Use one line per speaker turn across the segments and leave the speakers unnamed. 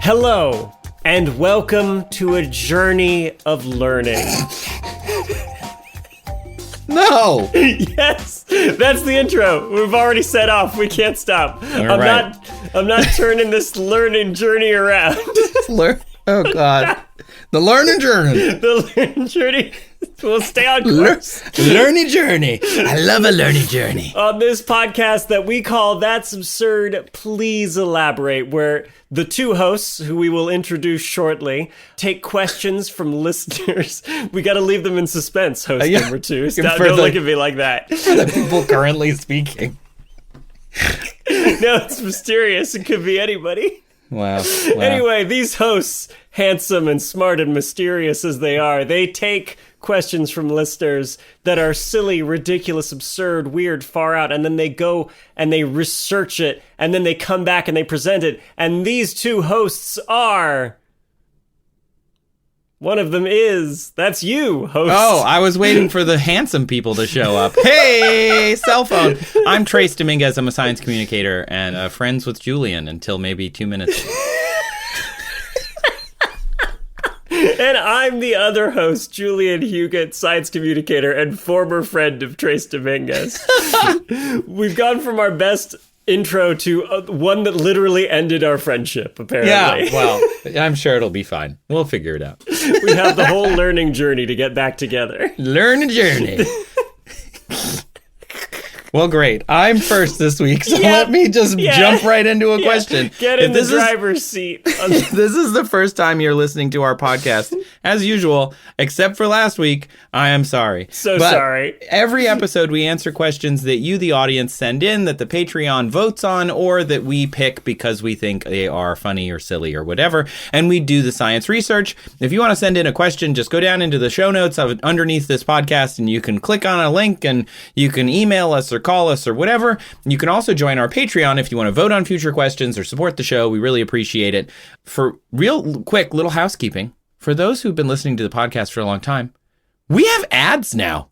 Hello, and welcome to a journey of learning.
No!
Yes, that's the intro. We've already set off. We can't stop. I'm not turning this learning journey around.
Oh, God. The learning journey.
The learning journey will stay on course.
Learning journey. I love a learning journey.
On this podcast that we call That's Absurd, Please Elaborate, where the two hosts, who we will introduce shortly, take questions from listeners. We got to leave them in suspense, host number two. Stop, don't look at me like that.
For the people currently speaking.
No, it's mysterious. It could be anybody.
Wow.
Anyway, these hosts, handsome and smart and mysterious as they are, they take questions from listeners that are silly, ridiculous, absurd, weird, far out, and then they go and they research it, and then they come back and they present it. And these two hosts are... One of them is... That's you, host.
Oh, I was waiting for the handsome people to show up. Hey, cell phone. I'm Trace Dominguez. I'm a science communicator and friends with Julian until maybe 2 minutes.
And I'm the other host, Julian Huguet, science communicator and former friend of Trace Dominguez. We've gone from our best intro to one that literally ended our friendship, apparently.
Yeah, well, I'm sure it'll be fine. We'll figure it out.
We have the whole learning journey to get back together.
Learning journey. Well, great. I'm first this week, so let me just jump right into a question.
Get in the driver's seat.
If this is the first time you're listening to our podcast, as usual, except for last week, I am sorry.
Sorry.
Every episode, we answer questions that you, the audience, send in, that the Patreon votes on, or that we pick because we think they are funny or silly or whatever, and we do the science research. If you want to send in a question, just go down into the show notes underneath this podcast, and you can click on a link, and you can email us or call us or whatever. You can also join our Patreon if you want to vote on future questions or support the show. We really appreciate it. For real quick little housekeeping, for those who've been listening to the podcast for a long time, we have ads now.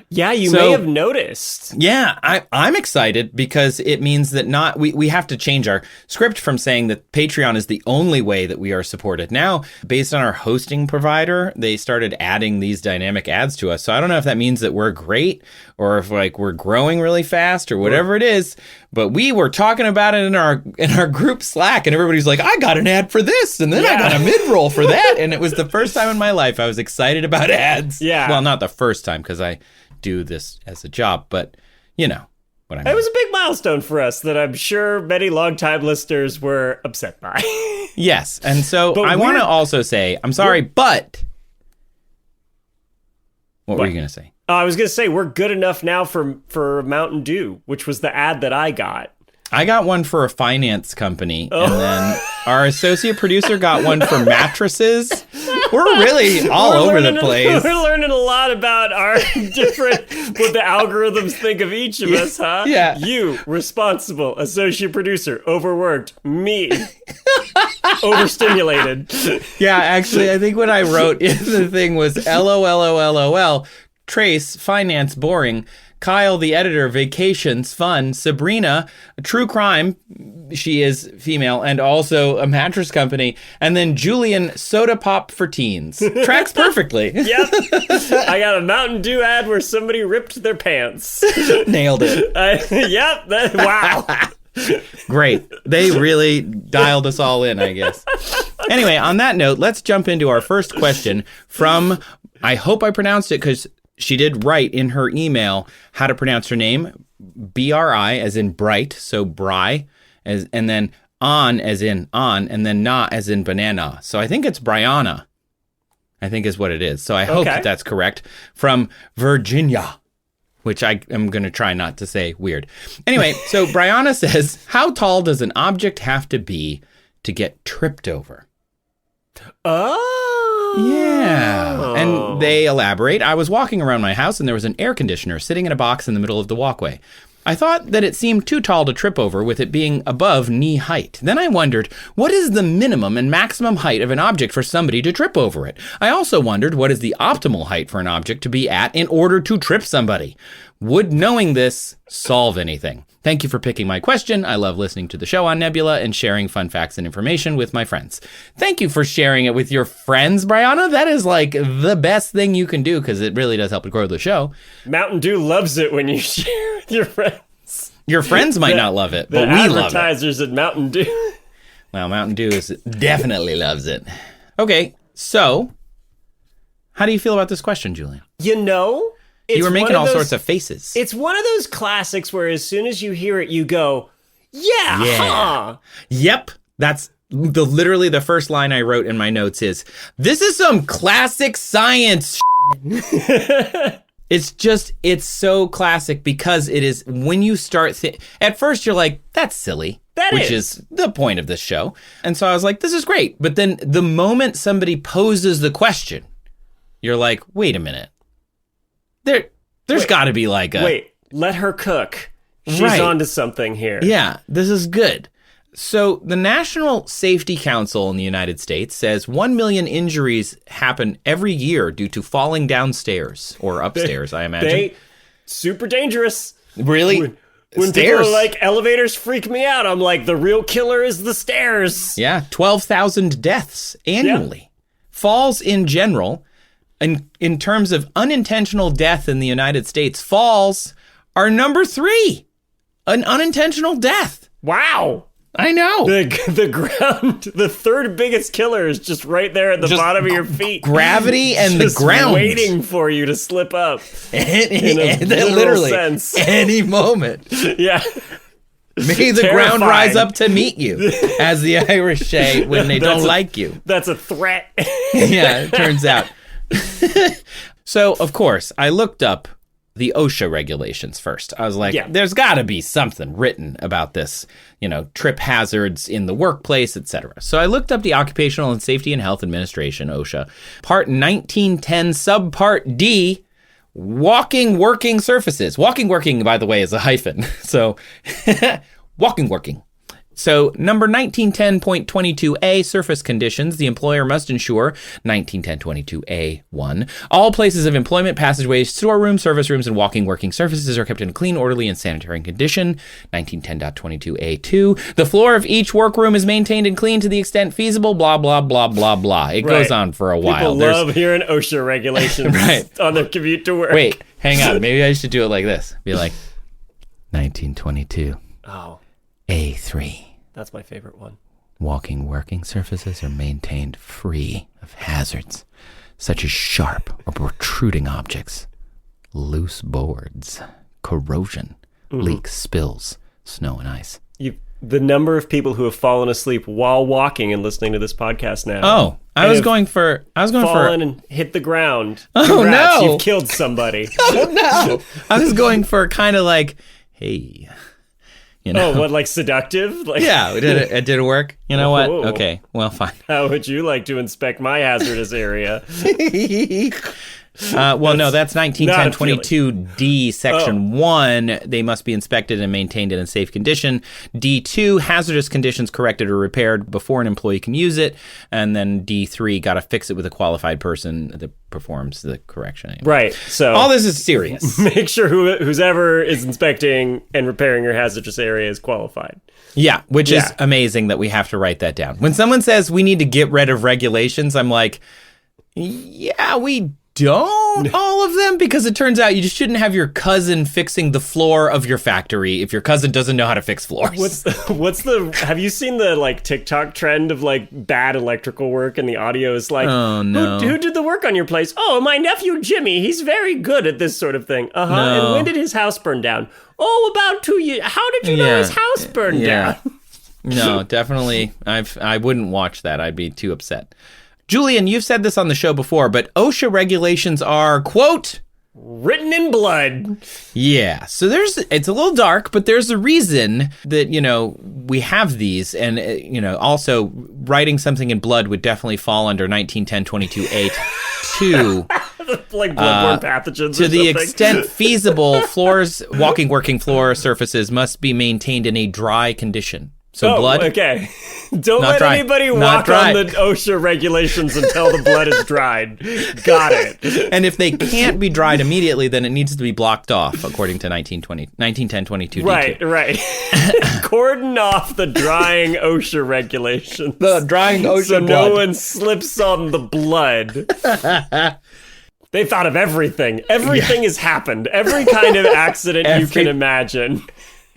Yeah, you may have noticed.
Yeah, I'm excited because it means that we have to change our script from saying that Patreon is the only way that we are supported. Now, based on our hosting provider, they started adding these dynamic ads to us. So I don't know if that means that we're great or if we're growing really fast or whatever it is. But we were talking about it in our group Slack, and everybody's like, I got an ad for this, and then I got a mid-roll for that. And it was the first time in my life I was excited about ads.
Yeah.
Well, not the first time, because I do this as a job, but you know what I mean.
It was a big milestone for us that I'm sure many longtime listeners were upset by.
Yes, and so I want to also say, I'm sorry, but... What were you going to say?
I was going to say, we're good enough now for Mountain Dew, which was the ad that I got.
I got one for a finance company, and then our associate producer got one for mattresses. We're really all over the place.
We're learning a lot about our what the algorithms think of each of us, huh?
Yeah.
You, responsible, associate producer, overworked. Me, overstimulated.
Yeah, actually, I think what I wrote in the thing was LOLOLOL, Trace, finance, boring. Kyle, the editor, vacations, fun. Sabrina, true crime, she is female, and also a mattress company. And then Julian, soda pop for teens. Tracks perfectly.
Yep. I got a Mountain Dew ad where somebody ripped their pants.
Nailed it.
Yep. Wow.
Great. They really dialed us all in, I guess. Anyway, on that note, let's jump into our first question from, I hope I pronounced it because she did write in her email how to pronounce her name, B-R-I as in bright, so Bry, and then on as in on, and then na as in banana. So I think it's Bryanna, I think is what it is. So I hope that's correct. From Virginia, which I am going to try not to say weird. Anyway, so Bryanna says, how tall does an object have to be to get tripped over?
Oh.
Yeah. And they elaborate. I was walking around my house and there was an air conditioner sitting in a box in the middle of the walkway. I thought that it seemed too tall to trip over with it being above knee height. Then I wondered, what is the minimum and maximum height of an object for somebody to trip over it? I also wondered, what is the optimal height for an object to be at in order to trip somebody? Would knowing this solve anything? Thank you for picking my question. I love listening to the show on Nebula and sharing fun facts and information with my friends. Thank you for sharing it with your friends, Bryanna. That is like the best thing you can do because it really does help to grow the show.
Mountain Dew loves it when you share with your friends.
Your friends might not love it, but we love it.
The advertisers at Mountain Dew.
Well, Mountain Dew definitely loves it. Okay, so how do you feel about this question, Julian?
You know,
you were making all sorts of faces.
It's one of those classics where as soon as you hear it, you go, yeah. Huh.
Yep. That's literally the first line I wrote in my notes is, this is some classic science. It's so classic because it is when you start, at first you're like, that's silly. Which is the point of this show. And so I was like, this is great. But then the moment somebody poses the question, you're like, wait a minute. There's got to be like a...
Wait, let her cook. She's onto something here.
Yeah, this is good. So the National Safety Council in the United States says 1 million injuries happen every year due to falling downstairs or upstairs, I imagine.
Super dangerous.
Really?
When people are like, elevators freak me out, I'm like, the real killer is the stairs.
Yeah, 12,000 deaths annually. Yeah. Falls in general... In terms of unintentional death in the United States, falls are number 3. An unintentional death.
Wow.
I know.
The ground, the third biggest killer is just right there at the bottom of your feet.
Gravity and the ground.
Waiting for you to slip up.
Literally.
Sense.
Any moment.
Yeah.
May the ground rise up to meet you, as the Irish say when they don't like you.
That's a threat.
Yeah, it turns out. So, of course, I looked up the OSHA regulations first. I was like, there's got to be something written about this, trip hazards in the workplace, etc. So I looked up the Occupational and Safety and Health Administration, OSHA, Part 1910, Subpart D, walking working surfaces. Walking working, by the way, is a hyphen. So, walking working. So, number 1910.22a, surface conditions. The employer must ensure, 1910.22a1, all places of employment, passageways, storerooms, service rooms, and walking working surfaces are kept in clean, orderly, and sanitary condition. 1910.22a2, the floor of each workroom is maintained and clean to the extent feasible, blah, blah, blah, blah, blah. It goes on for a while.
People love hearing OSHA regulations on their commute to work.
Wait, hang on. Maybe I should do it like this. Be like, 1922.
Oh.
A3.
That's my favorite one.
Walking working surfaces are maintained free of hazards, such as sharp or protruding objects, loose boards, corrosion, leaks, spills, snow and ice.
The number of people who have fallen asleep while walking and listening to this podcast now.
Oh, I was going for
fallen and hit the ground.
Oh,
Congrats,
no.
You've killed somebody.
Oh, no. I was going for kind of like, hey...
Oh, what, like seductive? Like...
Yeah, it didn't work. You know what? Okay, well, fine.
How would you like to inspect my hazardous area?
No, that's 1910.22D, Section 1. They must be inspected and maintained in a safe condition. D2, hazardous conditions corrected or repaired before an employee can use it. And then D3, got to fix it with a qualified person that performs the correction. Anyway.
Right. So
all this is serious.
Make sure whoever is inspecting and repairing your hazardous area is qualified.
Yeah, which is amazing that we have to write that down. When someone says we need to get rid of regulations, I'm like, yeah, we don't all of them, because it turns out you just shouldn't have your cousin fixing the floor of your factory if your cousin doesn't know how to fix floors.
Have you seen the like TikTok trend of like bad electrical work and the audio is like,
oh no,
who did the work on your place? Oh, my nephew Jimmy, he's very good at this sort of thing. No. And when did his house burn down? Oh, about 2 years. How did you know his house burned down?
No, definitely. I wouldn't watch that. I'd be too upset. Julian, you've said this on the show before, but OSHA regulations are, quote,
written in blood.
Yeah. So it's a little dark, but there's a reason that, we have these. And, also writing something in blood would definitely fall under 1910.22A2.
Like bloodborne pathogens.
To the
something.
extent feasible, working floor surfaces must be maintained in a dry condition. So blood.
Okay. Don't
Not
let
dry.
anybody
Not
walk
dry.
on the OSHA regulations until the blood is dried. Got it.
And if they can't be dried immediately, then it needs to be blocked off, according to 1910-22 D2.
Right. Cordon off the drying OSHA regulations.
The drying OSHA
so
blood.
no one slips on the blood. They thought of everything. Everything has happened. Every kind of accident you can imagine.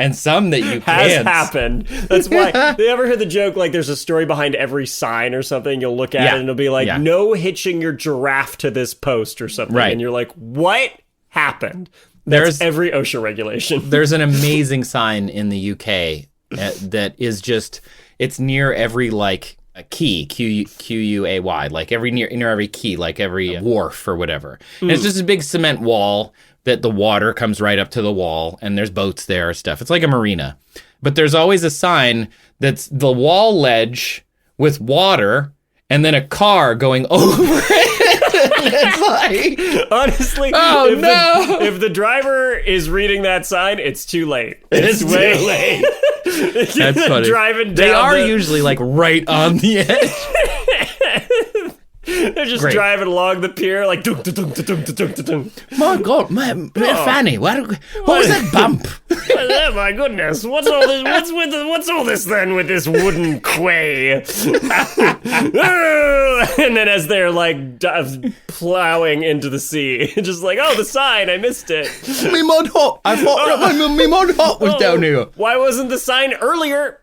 And some that you
has
can't.
happened. That's why. They ever heard the joke, like, there's a story behind every sign or something? You'll look at it and it'll be like, no hitching your giraffe to this post or something.
Right.
And you're like, what happened? That's every OSHA regulation.
There's an amazing sign in the UK that is just, it's near every, like, a key, Q-U-A-Y, like near every key, like every wharf or whatever. And it's just a big cement wall that the water comes right up to the wall, and there's boats there and stuff. It's like a marina. But there's always a sign that's the wall ledge with water and then a car going over it. It's like,
honestly, if the driver is reading that sign, it's too late.
It's too late. That's funny.
Driving down
they are usually like right on the edge.
They're just driving along the pier, like dunk, dunk, dunk, dunk, dunk, dunk, dunk.
My God, Fanny, what was that bump?
Oh my goodness! What's all this? What's all this then with this wooden quay? And then as they're like plowing into the sea, just like, oh, the sign, I missed it.
Me mod hot. I thought me mod hot was down here.
Why wasn't the sign earlier?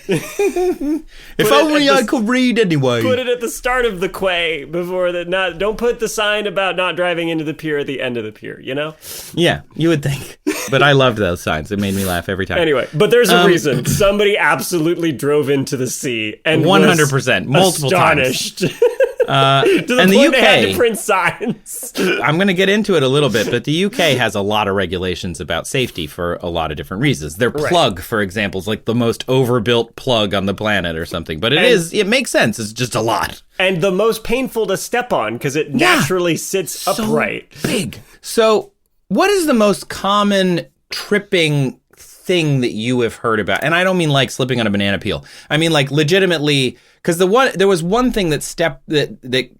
If only I could read anyway.
Put it at the start of the quay before that. Don't put the sign about not driving into the pier at the end of the pier. You know?
Yeah, you would think. But I loved those signs. It made me laugh every time.
Anyway, but there's a reason. Somebody absolutely drove into the sea and
100%, multiple
astonished.
times.
To the
and the
point
UK,
they had to print signs.
I'm going to get into it a little bit, but the UK has a lot of regulations about safety for a lot of different reasons. Their plug, for example, is like the most overbuilt plug on the planet or something. But it makes sense. It's just a lot.
And the most painful to step on because it naturally sits upright.
Big. So what is the most common tripping thing that you have heard about? And I don't mean like slipping on a banana peel. I mean like legitimately, because there was one thing that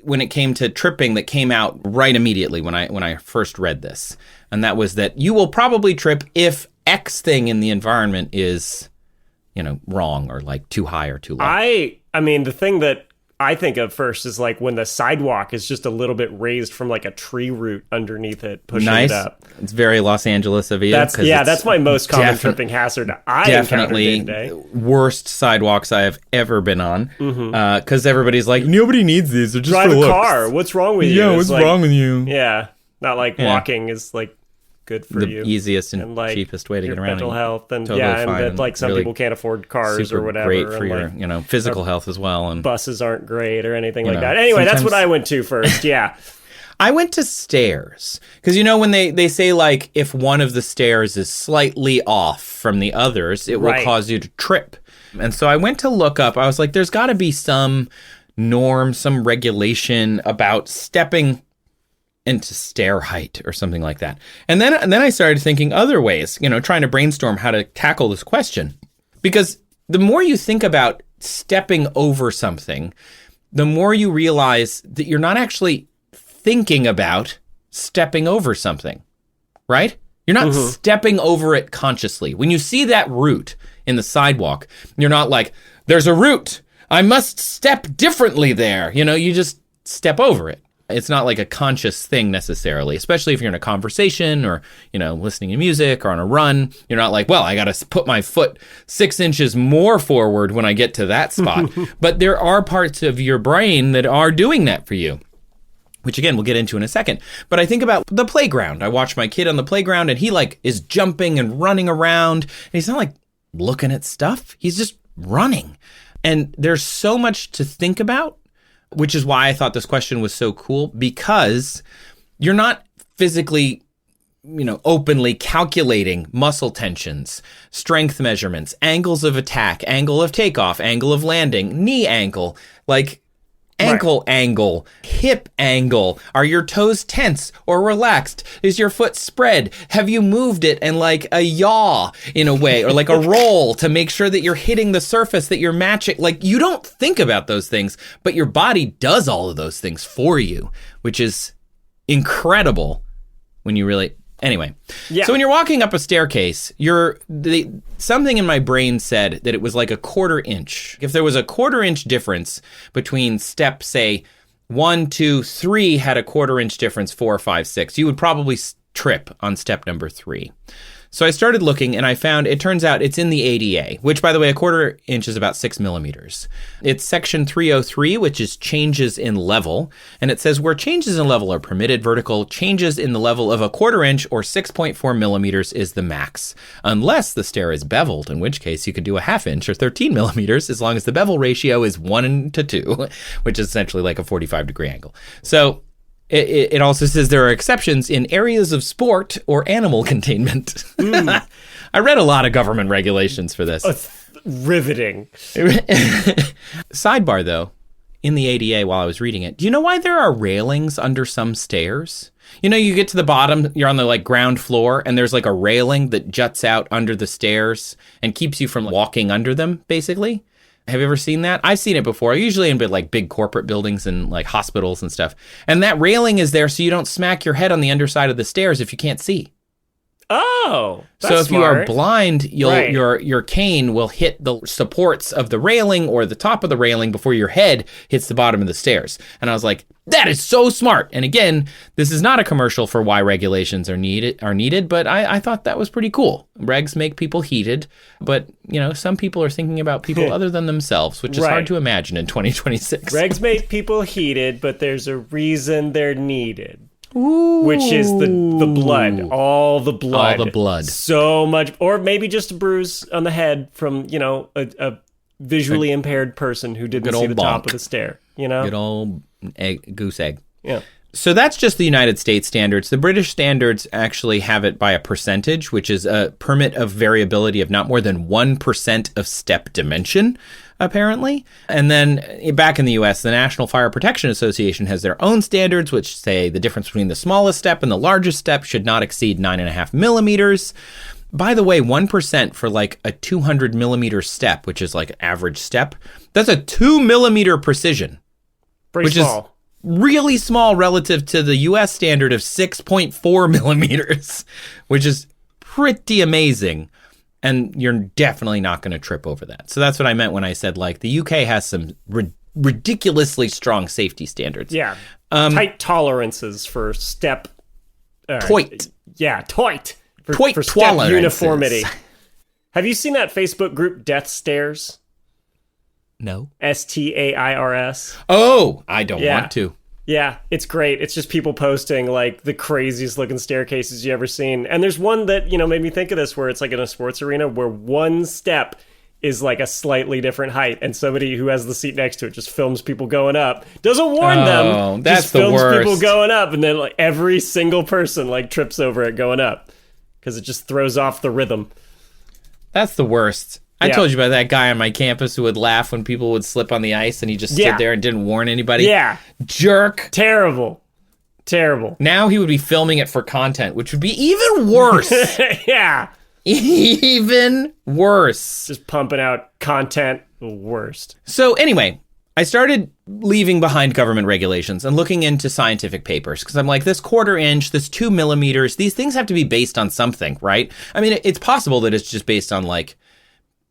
when it came to tripping that came out right immediately when I first read this, and that was that you will probably trip if X thing in the environment is, wrong or like too high or too low.
I mean, the thing that I think of first is like when the sidewalk is just a little bit raised from like a tree root underneath it, pushing it up.
It's very Los Angeles of you.
That's my most common tripping hazard.
Definitely worst sidewalks I have ever been on. Because everybody's like, nobody needs these. They're just
drive
for
a
looks.
car. What's wrong with you?
Yeah, what's wrong with you?
Yeah, not like walking is like good for you.
The easiest and
like
cheapest way to get around.
Mental health and
totally
and
fine
that like some
really
people can't afford cars or whatever.
Great for
and
your physical health as well. And
buses aren't great or anything like that. Anyway, that's what I went to first. Yeah.
I went to stairs because when they say like if one of the stairs is slightly off from the others, it will cause you to trip. And so I went to look up. I was like, there's got to be some norm, some regulation about stepping into stair height or something like that. And then I started thinking other ways, trying to brainstorm how to tackle this question. Because the more you think about stepping over something, the more you realize that you're not actually thinking about stepping over something, right? You're not stepping over it consciously. When you see that root in the sidewalk, you're not like, there's a root. I must step differently there. You just step over it. It's not like a conscious thing necessarily, especially if you're in a conversation or, listening to music or on a run. You're not like, well, I got to put my foot 6 inches more forward when I get to that spot. But there are parts of your brain that are doing that for you, which again, we'll get into in a second. But I think about the playground. I watch my kid on the playground and he like is jumping and running around. And he's not like looking at stuff. He's just running. And there's so much to think about, which is why I thought this question was so cool, because you're not physically, openly calculating muscle tensions, strength measurements, angles of attack, angle of takeoff, angle of landing, knee angle. Like ankle angle, hip angle. Are your toes tense or relaxed? Is your foot spread? Have you moved it in like a yaw in a way, or like a roll to make sure that you're hitting the surface, that you're matching? Like, you don't think about those things, but your body does all of those things for you, which is incredible when you really... Anyway, So when you're walking up a staircase, something in my brain said that it was like a 1/4 inch. If there was a 1/4 inch difference between step, say, 1, 2, 3 had a 1/4 inch difference, 4, 5, 6, you would probably trip on step number 3. So I started looking, and I found, it turns out it's in the ADA, which, by the way, a 1/4 inch is about 6 millimeters. It's section 303, which is changes in level. And it says where changes in level are permitted, vertical changes in the level of a 1/4 inch or 6.4 millimeters is the max. Unless the stair is beveled, in which case you could do a 1/2 inch or 13 millimeters as long as the bevel ratio is 1:2, which is essentially like a 45-degree angle. So it also says there are exceptions in areas of sport or animal containment. I read a lot of government regulations for this.
Riveting.
Sidebar, though, in the ADA while I was reading it, do you know why there are railings under some stairs? You know, you get to the bottom, you're on the like ground floor, and there's like a railing that juts out under the stairs and keeps you from walking under them, basically. Have you ever seen that? I've seen it before, usually in like big corporate buildings and like hospitals and stuff. And that railing is there so you don't smack your head on the underside of the stairs if you can't see.
Oh, that's
so if
smart.
you are blind, your cane will hit the supports of the railing or the top of the railing before your head hits the bottom of the stairs. And I was like, that is so smart. And again, this is not a commercial for why regulations are needed, but I thought that was pretty cool. Regs make people heated, but you know, some people are thinking about people other than themselves, which is hard to imagine in 2026.
Regs make people heated, but there's a reason they're needed. Ooh. Which is the blood, all the blood, so much, or maybe just a bruise on the head from, you know, a visually impaired person who didn't see the top of the stair, you know,
good old goose egg.
Yeah.
So that's just the United States standards. The British standards actually have it by a percentage, which is a permit of variability of not more than 1% of step dimension, apparently. And then back in the US, the National Fire Protection Association has their own standards, which say the difference between the smallest step and the largest step should not exceed 9.5 millimeters. By the way, 1% for like a 200 millimeter step, which is like an average step, that's a 2 millimeter precision.
Pretty small.
Is really small relative to the US standard of 6.4 millimeters, which is pretty amazing. And you're definitely not going to trip over that. So that's what I meant when I said, like, the UK has some ridiculously strong safety standards.
Yeah. Tight tolerances for step.
Toit.
Yeah, toit.
For
step uniformity. Have you seen that Facebook group, Death Stairs?
No.
STAIRS.
Oh, I don't want to.
Yeah, it's great. It's just people posting like the craziest looking staircases you ever seen. And there's one that, you know, made me think of this where it's like in a sports arena where one step is like a slightly different height and somebody who has the seat next to it just films people going up. Doesn't warn them.
That's
just films
the worst.
People going up, and then like every single person like trips over it going up because it just throws off the rhythm.
That's the worst. I told you about that guy on my campus who would laugh when people would slip on the ice and he just stood there and didn't warn anybody.
Yeah.
Jerk.
Terrible.
Now he would be filming it for content, which would be even worse.
Yeah.
Even worse.
Just pumping out content. The worst.
So anyway, I started leaving behind government regulations and looking into scientific papers because I'm like, this 1/4 inch, this 2 millimeters, these things have to be based on something, right? I mean, it's possible that it's just based on like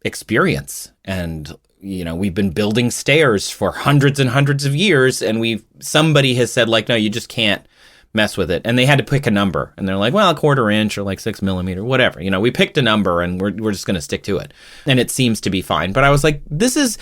experience, and you know, we've been building stairs for hundreds and hundreds of years, and somebody has said like, no, you just can't mess with it, and they had to pick a number, and they're like, well, a 1/4 inch or like 6 millimeter, whatever, you know, we picked a number and we're just going to stick to it, and it seems to be fine. But I was like, this is,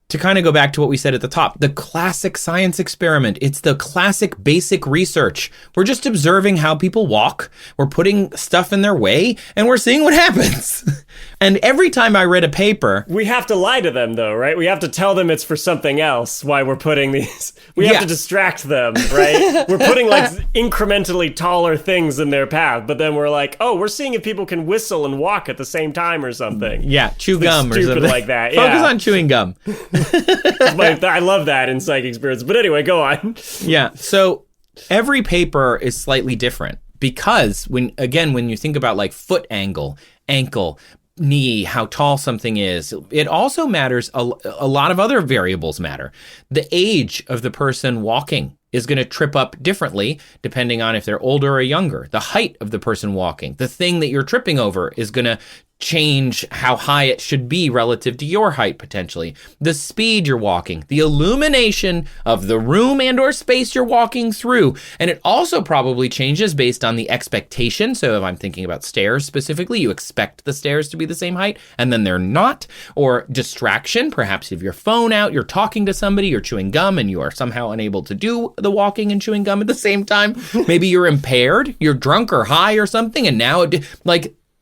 to kind of go back to what we said at the top, the classic science experiment. It's the classic basic research. We're just observing how people walk. We're putting stuff in their way and we're seeing what happens. And every time I read a paper...
We have to lie to them, though, right? We have to tell them it's for something else, why we're putting these... We have to distract them, right? We're putting, like, incrementally taller things in their path, but then we're like, oh, we're seeing if people can whistle and walk at the same time or something.
Yeah, chew gum or something.
like that,
Focus on chewing gum.
I love that in psychic experience. But anyway, go on.
Yeah, so every paper is slightly different because, when you think about, like, foot angle, ankle, knee, how tall something is, it also matters. A lot of other variables matter. The age of the person walking is going to trip up differently depending on if they're older or younger. The height of the person walking, the thing that you're tripping over is going to change how high it should be relative to your height potentially. The speed you're walking, the illumination of the room and or space you're walking through. And it also probably changes based on the expectation. So if I'm thinking about stairs specifically, you expect the stairs to be the same height and then they're not. Or distraction, perhaps if your phone out, you're talking to somebody, you're chewing gum and you are somehow unable to do the walking and chewing gum at the same time. Maybe you're impaired, you're drunk or high or something, and now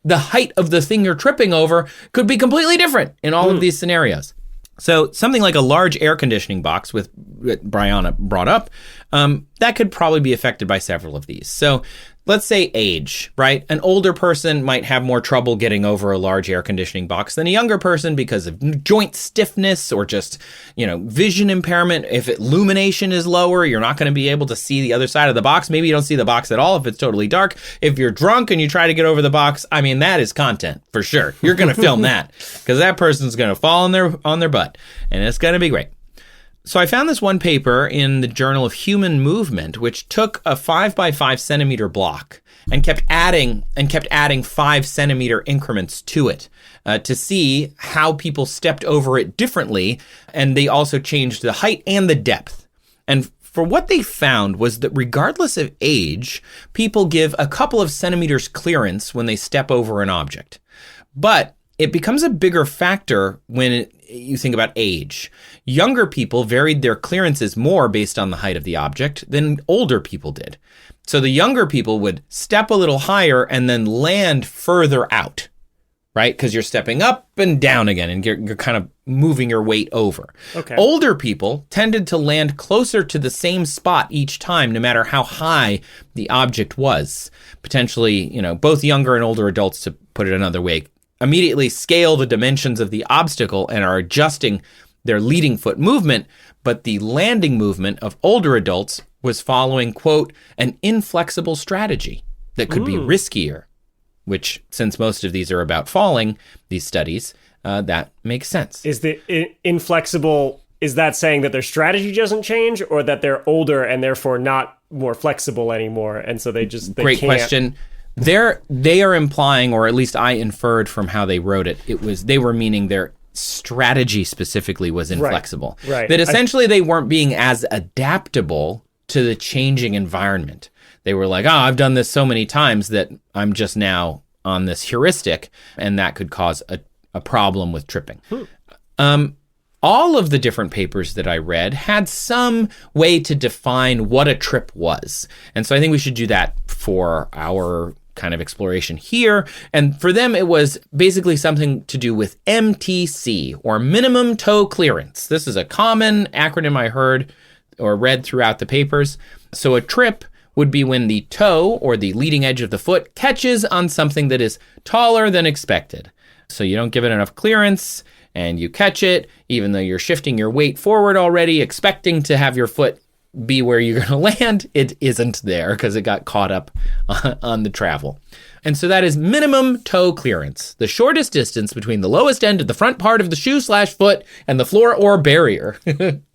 the height of the thing you're tripping over could be completely different in all of these scenarios. So something like a large air conditioning box, with Bryanna brought up, that could probably be affected by several of these. So let's say age, right? An older person might have more trouble getting over a large air conditioning box than a younger person because of joint stiffness or just, vision impairment. If illumination is lower, you're not going to be able to see the other side of the box. Maybe you don't see the box at all if it's totally dark. If you're drunk and you try to get over the box, I mean, that is content for sure. You're going to film that because that person's going to fall on their butt and it's going to be great. So I found this one paper in the Journal of Human Movement, which took a 5 by 5 centimeter block and kept adding 5 centimeter increments to it to see how people stepped over it differently. And they also changed the height and the depth. And for what they found was that regardless of age, people give a couple of centimeters clearance when they step over an object. But it becomes a bigger factor when you think about age. Younger people varied their clearances more based on the height of the object than older people did. So the younger people would step a little higher and then land further out, right? Because you're stepping up and down again and you're kind of moving your weight over.
Okay.
Older people tended to land closer to the same spot each time, no matter how high the object was. Potentially, both younger and older adults, to put it another way, immediately scale the dimensions of the obstacle and are adjusting their leading foot movement, but the landing movement of older adults was following, quote, an inflexible strategy that could be riskier, which, since most of these are about falling, these studies, that makes sense.
Is the inflexible, is that saying that their strategy doesn't change, or that they're older and therefore not more flexible anymore, and so they
Great
can't...
question. They are implying, or at least I inferred from how they wrote it, they were meaning their strategy specifically was inflexible.
Right.
That essentially they weren't being as adaptable to the changing environment. They were like, I've done this so many times that I'm just now on this heuristic, and that could cause a problem with tripping. All of the different papers that I read had some way to define what a trip was. And so I think we should do that for our kind of exploration here. And for them, it was basically something to do with MTC, or minimum toe clearance. This is a common acronym I heard or read throughout the papers. So a trip would be when the toe, or the leading edge of the foot, catches on something that is taller than expected. So you don't give it enough clearance and you catch it, even though you're shifting your weight forward already, expecting to have your foot be where you're going to land. It isn't there because it got caught up on the travel. And so that is minimum toe clearance, the shortest distance between the lowest end of the front part of the shoe/foot and the floor or barrier,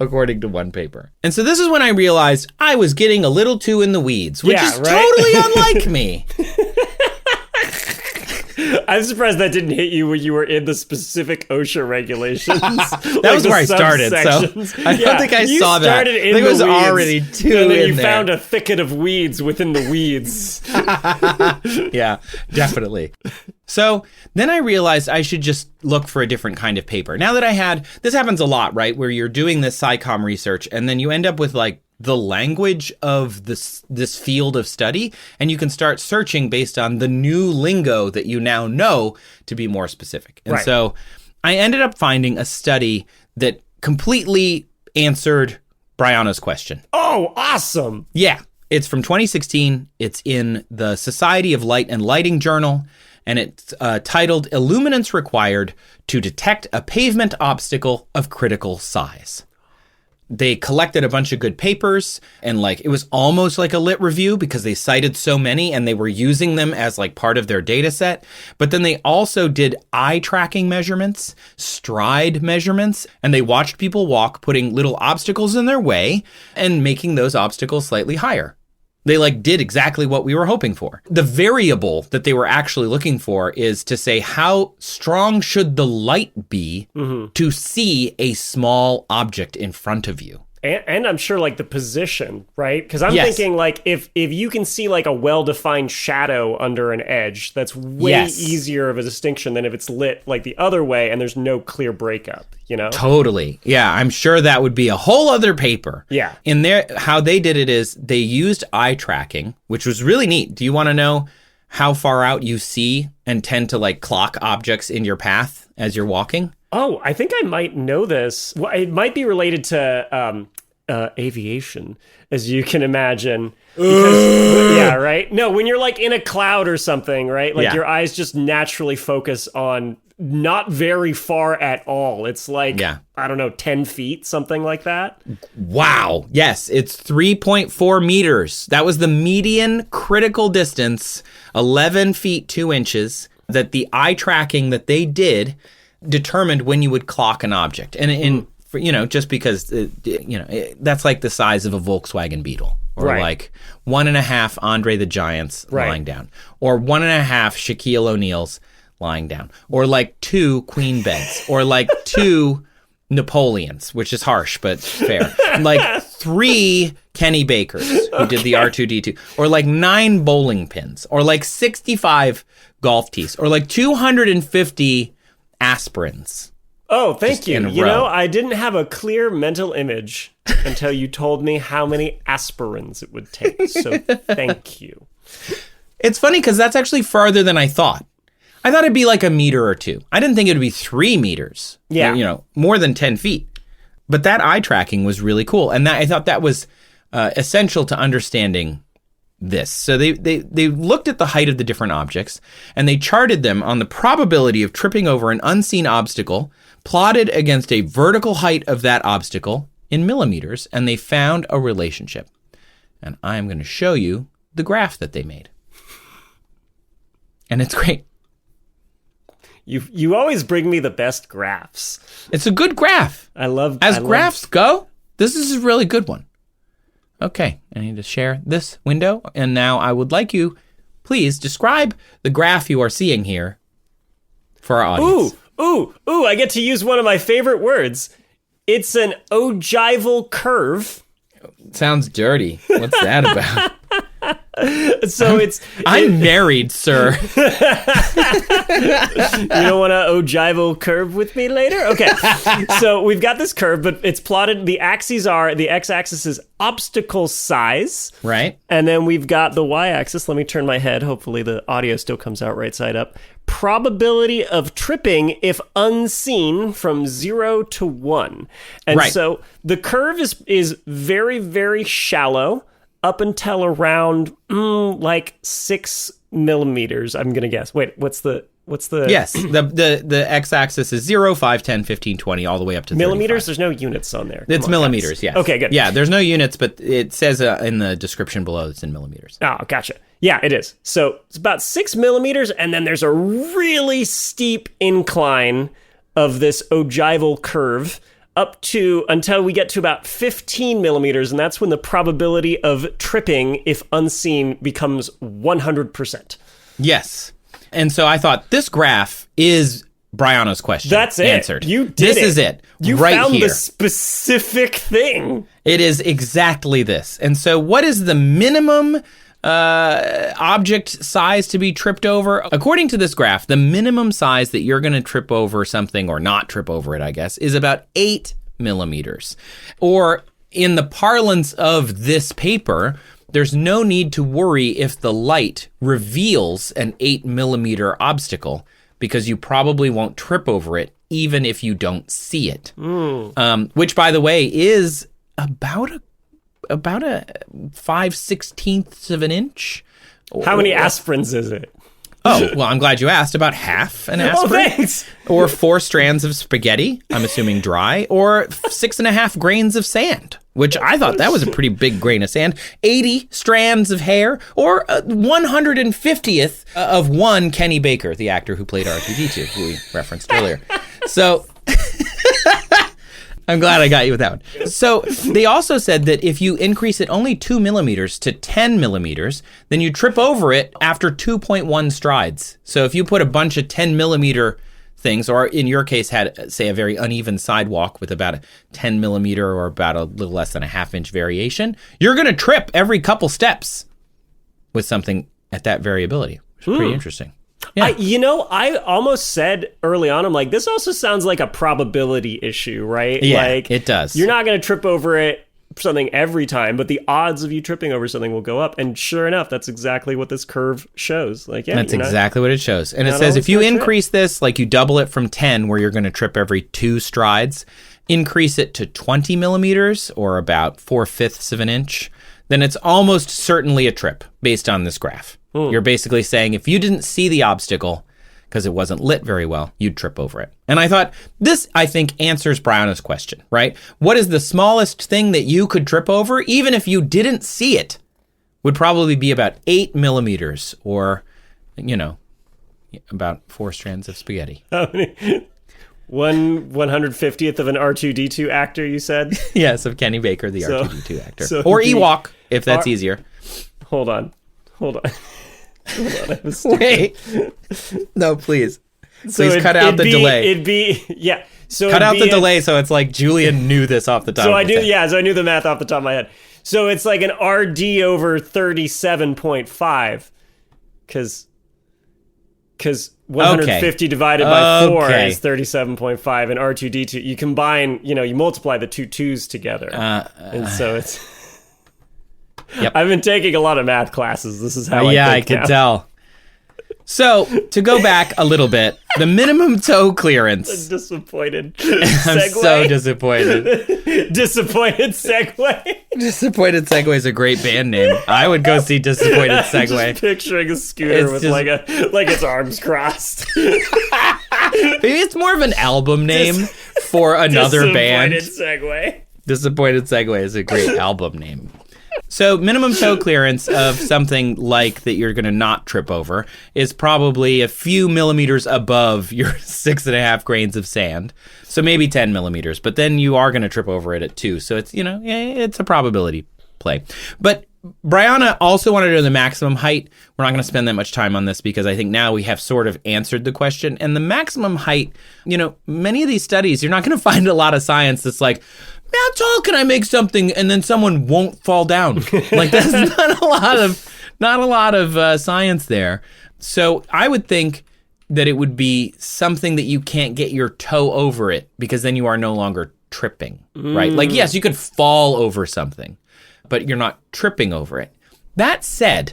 according to one paper. And so this is when I realized I was getting a little too in the weeds, which is totally unlike me.
I'm surprised that didn't hit you when you were in the specific OSHA regulations.
That was where I started, so I don't think I saw that. I think it was already too
and then
in
you
there.
found a thicket of weeds within the weeds.
Yeah, definitely. So then I realized I should just look for a different kind of paper. Now that this happens a lot, right? Where you're doing this SciComm research and then you end up with like the language of this field of study, and you can start searching based on the new lingo that you now know to be more specific. And so I ended up finding a study that completely answered Bryanna's question.
Oh, awesome.
Yeah. It's from 2016. It's in the Society of Light and Lighting Journal, and it's titled Illuminance Required to Detect a Pavement Obstacle of Critical Size. They collected a bunch of good papers, and it was almost like a lit review because they cited so many and they were using them as part of their data set. But then they also did eye tracking measurements, stride measurements, and they watched people walk, putting little obstacles in their way and making those obstacles slightly higher. They did exactly what we were hoping for. The variable that they were actually looking for is to say, how strong should the light be to see a small object in front of you?
And I'm sure the position, right? Because I'm thinking if you can see a well-defined shadow under an edge, that's way easier of a distinction than if it's lit the other way and there's no clear breakup,
Totally. Yeah, I'm sure that would be a whole other paper.
Yeah.
In there, how they did it is they used eye tracking, which was really neat. Do you want to know how far out you see and tend to clock objects in your path as you're walking?
Oh, I think I might know this. Well, it might be related to aviation, as you can imagine. Because, yeah, right? No, when you're in a cloud or something, right? Your eyes just naturally focus on not very far at all. It's I don't know, 10 feet, something like that.
Wow. Yes, it's 3.4 meters. That was the median critical distance, 11 feet 2 inches, that the eye tracking that they did determined when you would clock an object. And just because, that's the size of a Volkswagen Beetle. Or 1.5 Andre the Giant's lying down. Or 1.5 Shaquille O'Neal's lying down. Or 2 Queen beds. Or 2 Napoleons, which is harsh, but fair. 3 Kenny Bakers, who did the R2-D2. Or 9 bowling pins. Or 65 golf tees. Or 250 aspirins.
Oh, thank you. I didn't have a clear mental image until you told me how many aspirins it would take. So thank you.
It's funny because that's actually farther than I thought. I thought it'd be a meter or two. I didn't think it would be 3 meters.
Yeah.
More than 10 feet. But that eye tracking was really cool. And I thought that was essential to understanding this. So they looked at the height of the different objects, and they charted them on the probability of tripping over an unseen obstacle, plotted against a vertical height of that obstacle in millimeters, and they found a relationship. And I'm going to show you the graph that they made. And it's great.
You always bring me the best graphs.
It's a good graph. As graphs go, this is a really good one. Okay, I need to share this window, and now I would like you, please, describe the graph you are seeing here for our audience.
Ooh, I get to use one of my favorite words. It's an ogival curve.
Sounds dirty. What's that about?
So
I'm married, sir.
You don't want to ogival curve with me later? Okay. So we've got this curve, but it's plotted. The x-axis is obstacle size.
Right.
And then we've got the y-axis. Let me turn my head. Hopefully the audio still comes out right side up. Probability of tripping if unseen from 0 to 1. And so the curve is very, very shallow up until around 6 millimeters, I'm going to guess. Wait, what's the...
Yes, the x-axis is 0, 5, 10, 15, 20, all the way up to
millimeters.
35.
There's no units on there.
It's millimeters, yes.
Okay, good.
Yeah, there's no units, but it says in the description below it's in millimeters.
Oh, gotcha. Yeah, it is. So it's about 6 millimeters, and then there's a really steep incline of this ogival curve up to until we get to about 15 millimeters, and that's when the probability of tripping, if unseen, becomes 100%.
Yes. And so I thought this graph is Bryanna's question.
That's it.
Answered.
You did
This
it.
is it.
You
right
found
here.
the specific thing.
It is exactly this. And so what is the minimum object size to be tripped over? According to this graph, the minimum size that you're going to trip over something, or not trip over it, I guess, is about 8 millimeters. Or in the parlance of this paper, there's no need to worry if the light reveals an 8mm obstacle, because you probably won't trip over it, even if you don't see it. Which, by the way, is about a 5/16 of an inch.
How many aspirins is it?
Oh, well, I'm glad you asked. About half an aspirin.
Oh, thanks.
Or 4 strands of spaghetti, I'm assuming dry, or 6.5 grains of sand, which I thought that was a pretty big grain of sand. 80 strands of hair, or 150th of one Kenny Baker, the actor who played R2-D2, who we referenced earlier. So I'm glad I got you with that one. So they also said that if you increase it only 2mm to 10mm, then you trip over it after 2.1 strides. So if you put a bunch of 10mm things, or in your case had, say, a very uneven sidewalk with about a 10mm or about a little less than a half-inch variation, you're going to trip every couple steps with something at that variability, which is pretty interesting. Yeah.
I almost said early on, I'm like, this also sounds like a probability issue, right?
Yeah,
like,
it does.
You're not going to trip over something every time, but the odds of you tripping over something will go up. And sure enough, that's exactly what this curve shows. Like, yeah,
that's exactly what it shows. And it says if you increase this, like you double it from 10, where you're going to trip every 2 strides, increase it to 20mm, or about 4/5 of an inch, then it's almost certainly a trip based on this graph. You're basically saying if you didn't see the obstacle because it wasn't lit very well, you'd trip over it. And I thought this, I think, answers Bryanna's question, right? What is the smallest thing that you could trip over, even if you didn't see it? Would probably be about 8mm, or, about 4 strands of spaghetti.
How many? 150th of an R2-D2 actor, you said?
Yes, of Kenny Baker, the R2-D2 actor. Or Ewok, if that's easier.
Hold on.
Wait. No, please. Please cut out the delay.
So
cut out the delay, so it's like Julian knew this off the top of his head.
So I knew the math off the top of my head. So it's like an RD over 37.5, because 150 divided by 4 is 37.5, and R2-D2, you combine, you multiply the two 2's together. And so it's...
Yep.
I've been taking a lot of math classes. This is how I
could tell. So, to go back a little bit, the minimum toe clearance.
Disappointed
segue. I'm so disappointed.
Disappointed Segway.
Disappointed Segway is a great band name. I would go see Disappointed Segway.
Just picturing a scooter with like its arms crossed.
Maybe it's more of an album name for another band. Disappointed Segway is a great album name. So minimum toe clearance of something like that you're going to not trip over is probably a few millimeters above your 6.5 grains of sand. So maybe 10mm, but then you are going to trip over it at 2. So it's, it's a probability play. But Bryanna also wanted to know the maximum height. We're not going to spend that much time on this because I think now we have sort of answered the question. And the maximum height, many of these studies, you're not going to find a lot of science that's like, how tall can I make something and then someone won't fall down? Like, that's not a lot of science there. So I would think that it would be something that you can't get your toe over it, because then you are no longer tripping, right? Like, yes, you could fall over something, but you're not tripping over it. That said,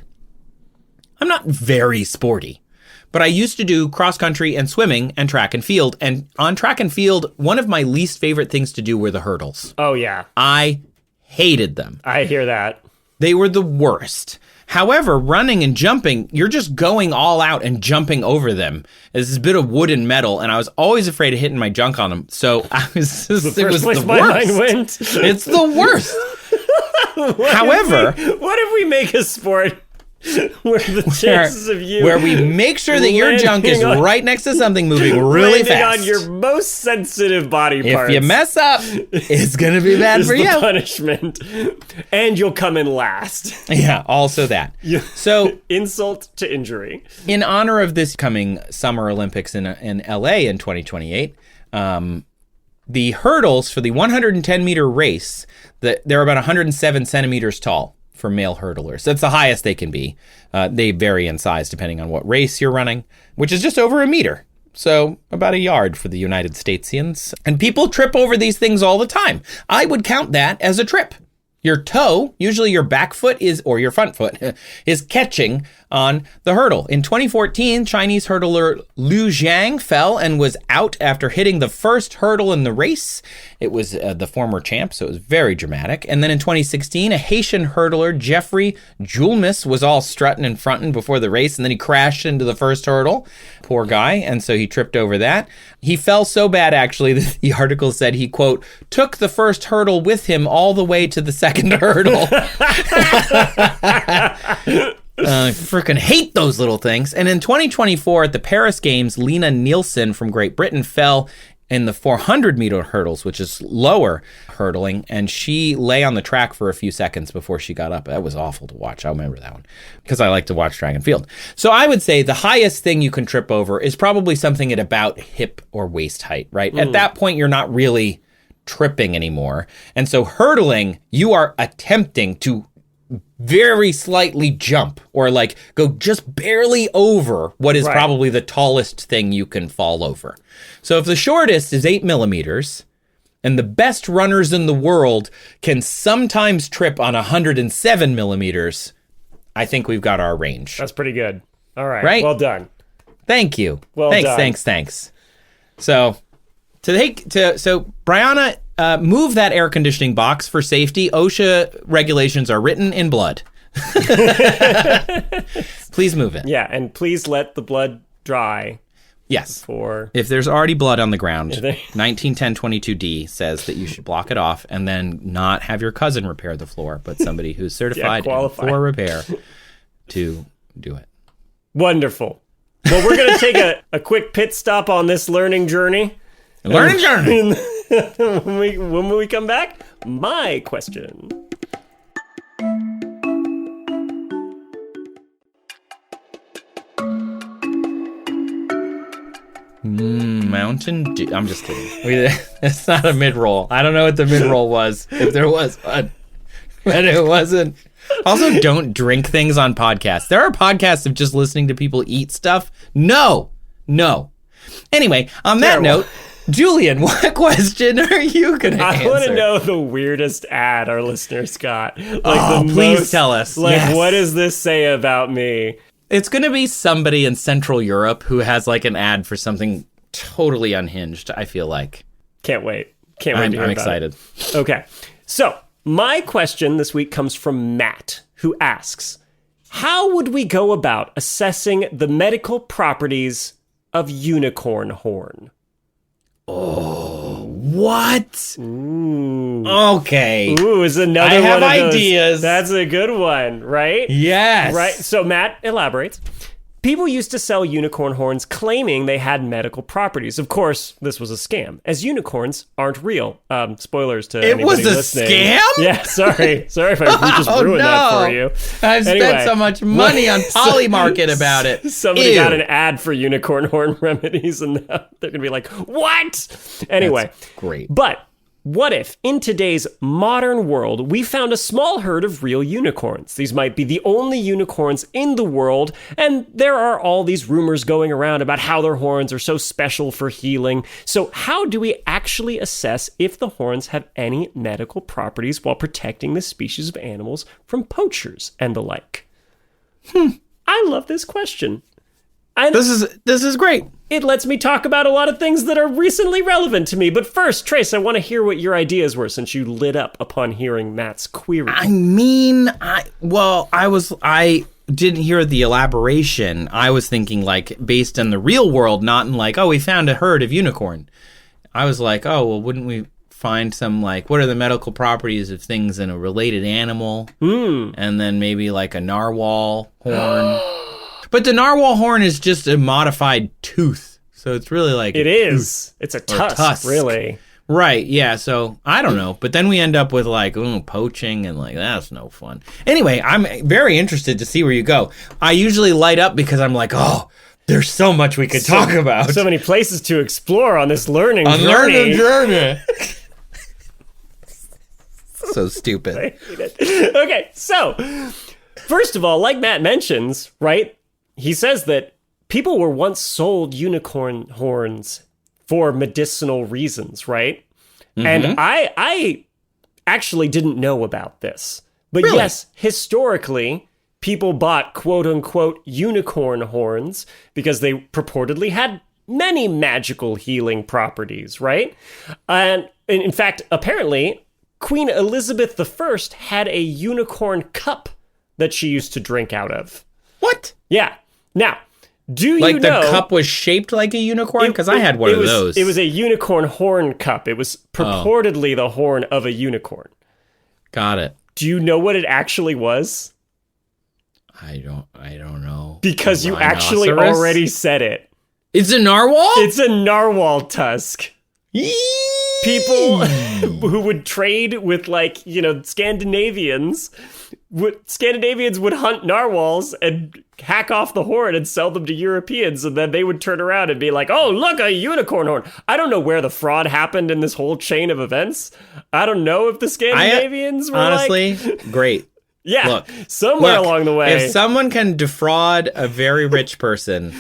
I'm not very sporty, but I used to do cross country and swimming and track and field. And on track and field, one of my least favorite things to do were the hurdles.
Oh, yeah.
I hated them.
I hear that.
They were the worst. However, running and jumping, you're just going all out and jumping over them. It's a bit of wood and metal, and I was always afraid of hitting my junk on them. So I was just, it was the worst.
Mind went.
It's the worst. However,
what if we make a sport where the chances of you...
Where we make sure that your junk is right next to something moving really fast.
On your most sensitive body parts.
If you mess up, it's going to be bad for you.
Punishment. And you'll come in last.
Yeah, also that. So
insult to injury.
In honor of this coming Summer Olympics in LA in 2028, the hurdles for the 110-meter race, they're about 107 centimeters tall for male hurdlers. That's the highest they can be. They vary in size depending on what race you're running, which is just over a meter. So about a yard for the United Statesians. And people trip over these things all the time. I would count that as a trip. Your toe, usually your back foot or your front foot, is catching on the hurdle. In 2014, Chinese hurdler Liu Jiang fell and was out after hitting the first hurdle in the race. It was the former champ, so it was very dramatic. And then in 2016, a Haitian hurdler, Jeffrey Julian, was all strutting and fronting before the race, and then he crashed into the first hurdle. Poor guy, and so he tripped over that. He fell so bad, actually, that the article said he, quote, took the first hurdle with him all the way to the second hurdle. I freaking hate those little things. And in 2024 at the Paris Games, Lena Nielsen from Great Britain fell in the 400-meter hurdles, which is lower hurdling, and she lay on the track for a few seconds before she got up. That was awful to watch. I remember that one because I like to watch track and field. So I would say the highest thing you can trip over is probably something at about hip or waist height, right? At that point, you're not really tripping anymore. And so hurdling, you are attempting to very slightly jump or like go just barely over what is probably the tallest thing you can fall over. So if the shortest is 8 millimeters and the best runners in the world can sometimes trip on 107 millimeters, I think we've got our range.
That's pretty good. All right. Well done.
Thank you.
Well done.
Thanks. So Bryanna, move that air conditioning box for safety. OSHA regulations are written in blood. Please move it.
Yeah, and please let the blood dry.
Yes. If there's already blood on the ground, 1910-22D says that you should block it off and then not have your cousin repair the floor, but somebody who's certified for repair to do it.
Wonderful. Well, we're going to take a quick pit stop on this learning journey.
Learning journey.
When we come back, my question.
Mountain Dew. I'm just kidding. It's not a mid-roll. I don't know what the mid-roll was, if there was one. But it wasn't. Also, don't drink things on podcasts. There are podcasts of just listening to people eat stuff. No. Anyway, on that note, Julian, what question are you going to answer?
I want to know the weirdest ad our listeners got.
Please tell us.
What does this say about me?
It's going to be somebody in Central Europe who has like an ad for something totally unhinged, I feel like.
Can't wait to hear about
excited.
It. Okay. So, my question this week comes from Matt, who asks, how would we go about assessing the medical properties of unicorn horn?
Oh, what?
Ooh.
Okay.
Ooh, is another
I have
one of those.
ideas.
That's a good one, right?
Yes.
Right. So Matt elaborates. People used to sell unicorn horns claiming they had medical properties. Of course, this was a scam, as unicorns aren't real. Spoilers to anybody listening.
It was a scam?
Yeah, sorry if I just ruined that for you.
I've spent so much money on Polymarket about it.
Somebody got an ad for unicorn horn remedies, and now they're going to be like, what? Anyway.
That's great.
But what if, in today's modern world, we found a small herd of real unicorns? These might be the only unicorns in the world, and there are all these rumors going around about how their horns are so special for healing. So how do we actually assess if the horns have any medical properties while protecting the species of animals from poachers and the like? I love this question.
This is great.
It lets me talk about a lot of things that are recently relevant to me. But first, Trace, I want to hear what your ideas were since you lit up upon hearing Matt's query.
I mean, I didn't hear the elaboration. I was thinking like based in the real world, not in like, oh, we found a herd of unicorn. I was like, oh, well, wouldn't we find some like, what are the medical properties of things in a related animal? And then maybe like a narwhal horn. But the narwhal horn is just a modified tooth. So it's really like...
It is. It's a tusk, really.
Right, yeah. So, I don't know. But then we end up with like, poaching and like, that's no fun. Anyway, I'm very interested to see where you go. I usually light up because I'm like, oh, there's so much we could talk about.
So many places to explore on this learning journey.
Learning journey. So stupid.
I hate it. Okay, so... First of all, like Matt mentions, right? He says that people were once sold unicorn horns for medicinal reasons, right? Mm-hmm. And I actually didn't know about this. But
really?
Yes, historically, people bought quote-unquote unicorn horns because they purportedly had many magical healing properties, right? And in fact, apparently, Queen Elizabeth I had a unicorn cup that she used to drink out of.
What?
Yeah. Now, do you
like
know...
the cup was shaped like a unicorn? Because I had one of those.
It was a unicorn horn cup. It was purportedly the horn of a unicorn.
Got it.
Do you know what it actually was?
I don't know.
Because you actually already said it.
It's a narwhal?
It's a narwhal tusk. People who would trade with, like, you know, Scandinavians would hunt narwhals and hack off the horn and sell them to Europeans, and then they would turn around and be like, oh, look, a unicorn horn. I don't know where the fraud happened in this whole chain of events. I don't know if the Scandinavians were
honestly, great.
Yeah,
look,
somewhere along the way.
If someone can defraud a very rich person...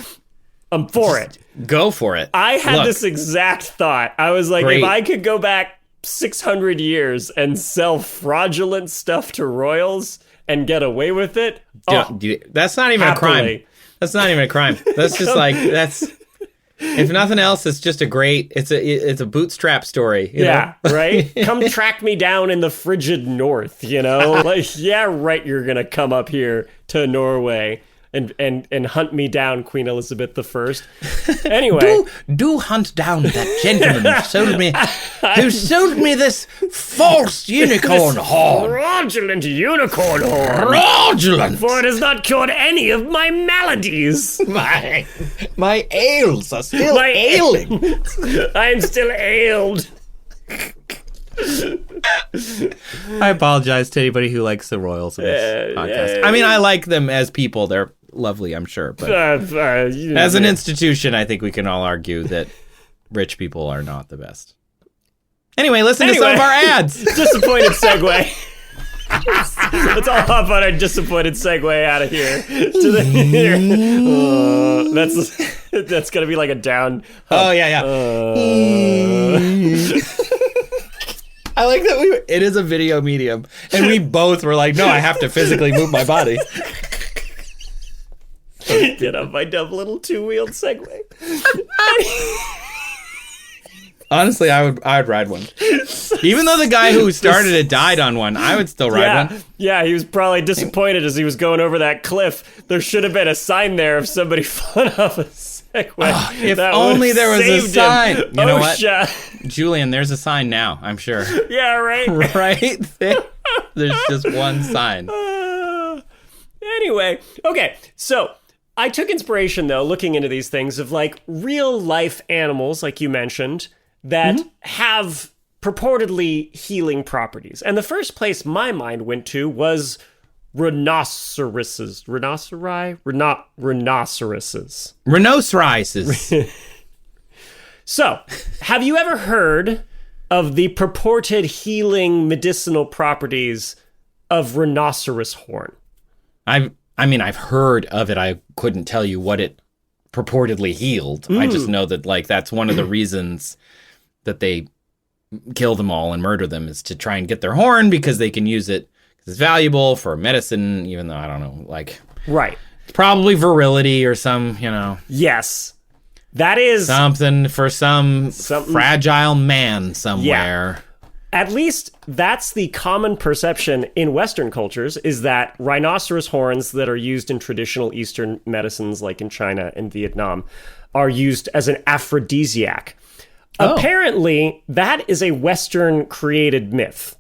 I'm for it.
Go for it.
I had this exact thought. I was like, if I could go back 600 years and sell fraudulent stuff to royals and get away with it,
that's not even a crime. That's not even a crime. That's just if nothing else, it's just it's a bootstrap story. You know?
Right? Come track me down in the frigid north, you know? Like, yeah, right, you're going to come up here to Norway and hunt me down, Queen Elizabeth I. Anyway.
Do hunt down that gentleman who sold me this false unicorn horn.
Fraudulent unicorn horn.
Fraudulent.
For it has not cured any of my maladies.
My ails are still ailing.
I'm still ailed.
I apologize to anybody who likes the royals in this podcast. I mean, I like them as people. They're lovely, I'm sure. But as an institution, I think we can all argue that rich people are not the best. Anyway, listen to some of our ads.
Disappointed segue. Let's all hop on our disappointed segue out of here. That's going to be like a down.
Oh, yeah. I like that it is a video medium, and we both were like, no, I have to physically move my body.
Get on my dumb little two-wheeled Segway.
Honestly, I would ride one. Even though the guy who started it died on one, I would still ride one.
Yeah, he was probably disappointed as he was going over that cliff. There should have been a sign there if somebody fell off a Segway.
Oh, if only there was a sign. You know what? Julian, there's a sign now, I'm sure.
Yeah, right?
Right there. There's just one sign.
Anyway, okay, so I took inspiration, though, looking into these things of, like, real-life animals, like you mentioned, that have purportedly healing properties. And the first place my mind went to was rhinoceroses. Rhinoceroses. So, have you ever heard of the purported healing medicinal properties of rhinoceros horn?
I mean, I've heard of it. I couldn't tell you what it purportedly healed. I just know that, like, that's one of the reasons that they kill them all and murder them is to try and get their horn because they can use it. It's valuable for medicine, even though I don't know, like...
Right.
It's probably virility or some, you know...
Yes. That is...
Something for some fragile man somewhere.
Yeah. At least that's the common perception in Western cultures, is that rhinoceros horns that are used in traditional Eastern medicines, like in China and Vietnam, are used as an aphrodisiac. Oh. Apparently, that is a Western-created myth.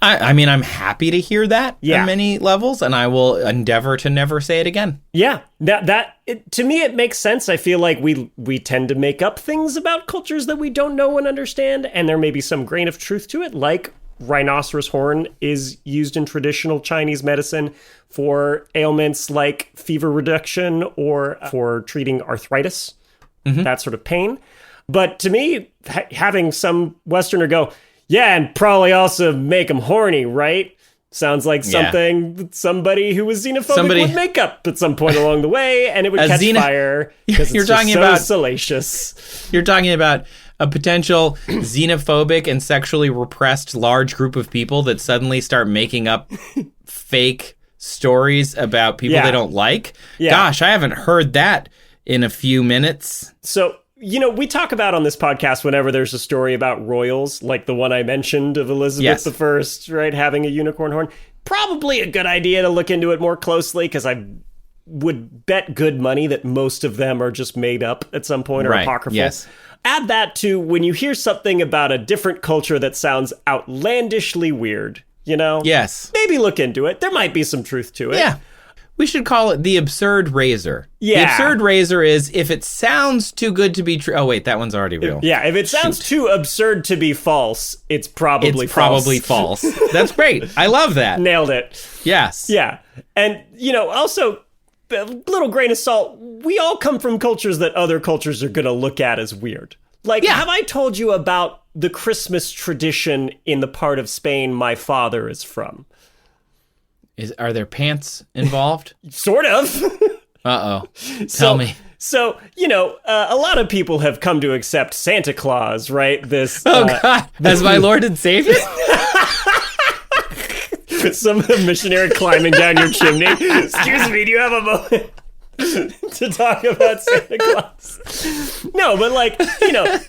I mean, I'm happy to hear that on many levels, and I will endeavor to never say it again.
Yeah, to me, it makes sense. I feel like we tend to make up things about cultures that we don't know and understand, and there may be some grain of truth to it, like rhinoceros horn is used in traditional Chinese medicine for ailments like fever reduction or for treating arthritis, that sort of pain. But to me, having some Westerner go, yeah, and probably also make them horny, right? Sounds like something somebody who was xenophobic would make up at some point along the way, and it would catch fire because it's just so salacious.
You're talking about a potential xenophobic and sexually repressed large group of people that suddenly start making up fake stories about people they don't like. Yeah. Gosh, I haven't heard that in a few minutes.
So, we talk about on this podcast whenever there's a story about royals, like the one I mentioned of Elizabeth I, right, having a unicorn horn. Probably a good idea to look into it more closely, because I would bet good money that most of them are just made up at some point or apocryphal. Yes. Add that to when you hear something about a different culture that sounds outlandishly weird, Yes. Maybe look into it. There might be some truth to it.
Yeah. We should call it the absurd razor. Yeah. The absurd razor is if it sounds too good to be true. Oh, wait, that one's already real.
Yeah, if it sounds too absurd to be false, it's probably
false. That's great. I love that.
Nailed it.
Yes.
Yeah. And, also, a little grain of salt, we all come from cultures that other cultures are going to look at as weird. Like, have I told you about the Christmas tradition in the part of Spain my father is from?
Are there pants involved?
Sort of.
Uh-oh. Tell me.
So, a lot of people have come to accept Santa Claus, right?
God. As my Lord and Savior?
Some missionary climbing down your chimney. Excuse me, do you have a moment to talk about Santa Claus? No, but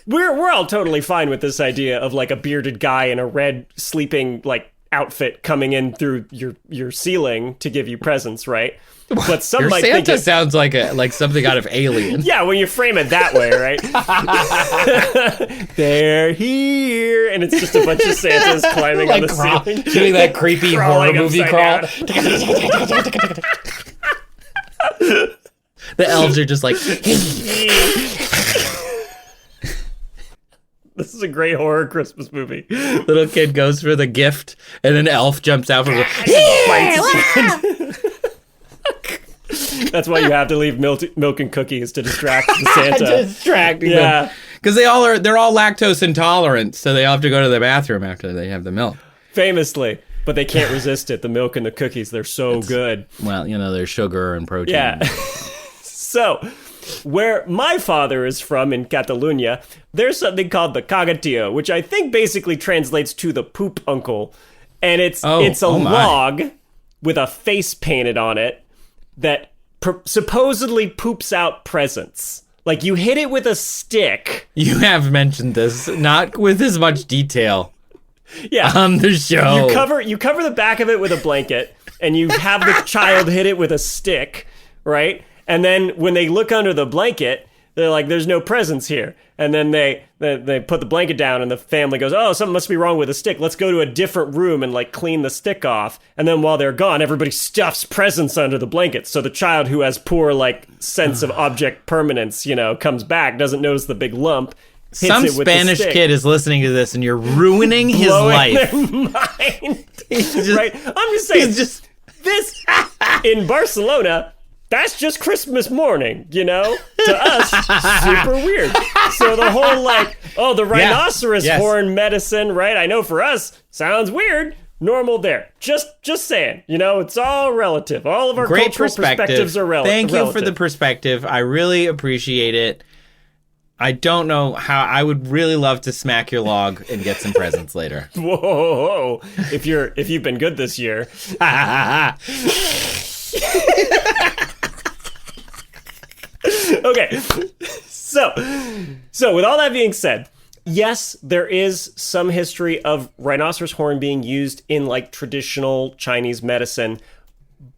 we're all totally fine with this idea of a bearded guy in a red sleeping outfit coming in through your ceiling to give you presents, right? But some might
Santa
think
sounds like something out of Alien.
Yeah, when you frame it that way, right? They're here, and it's just a bunch of Santas climbing on the ceiling,
doing that creepy horror movie crawl. The elves are just like.
This is a great horror Christmas movie.
Little kid goes for the gift, and an elf jumps out from
That's why you have to leave milk and cookies to distract the Santa.
Distracting them. Because they're all lactose intolerant, so they all have to go to the bathroom after they have the milk.
Famously. But they can't resist it. The milk and the cookies, they're so good.
Well, there's sugar and protein.
Yeah. So, where my father is from in Catalonia, there's something called the cagatillo, which I think basically translates to the poop uncle. And it's a log with a face painted on it that supposedly poops out presents. Like, you hit it with a stick.
You have mentioned this, not with as much detail.
Yeah.
On the show.
You cover the back of it with a blanket, and you have the child hit it with a stick, right? And then when they look under the blanket, they're like, there's no presents here. And then they put the blanket down, and the family goes, oh, something must be wrong with the stick. Let's go to a different room and clean the stick off. And then while they're gone, everybody stuffs presents under the blanket. So the child who has poor sense of object permanence, comes back, doesn't notice the big lump.
Some Spanish kid is listening to this, and you're ruining his life.
Their mind. Right? I'm just saying, this in Barcelona, that's just Christmas morning, to us, super weird. So the whole the rhinoceros horn medicine, right? I know for us, sounds weird. Normal there. Just saying, it's all relative. All of our cultural perspectives are relative.
Thank you for the perspective. I really appreciate it. I don't know how. I would really love to smack your log and get some presents later.
Whoa. If you've been good this year. Okay. So with all that being said, yes, there is some history of rhinoceros horn being used in traditional Chinese medicine,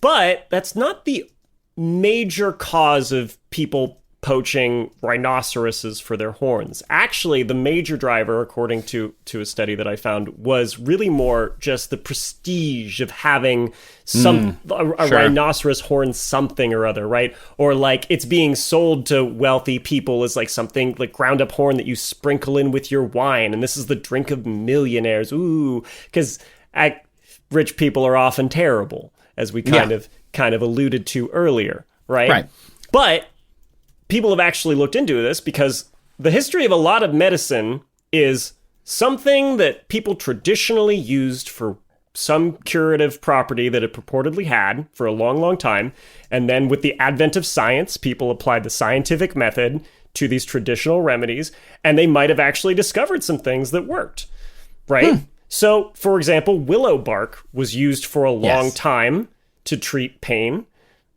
but that's not the major cause of people poaching rhinoceroses for their horns. Actually, the major driver, according to a study that I found, was really more just the prestige of having a rhinoceros horn something or other, right? Or it's being sold to wealthy people as something ground up horn that you sprinkle in with your wine, and this is the drink of millionaires. Ooh, because rich people are often terrible, as we kind of alluded to earlier, right?
Right.
But people have actually looked into this because the history of a lot of medicine is something that people traditionally used for some curative property that it purportedly had for a long, long time. And then with the advent of science, people applied the scientific method to these traditional remedies, and they might have actually discovered some things that worked, right? So, for example, willow bark was used for a long time to treat pain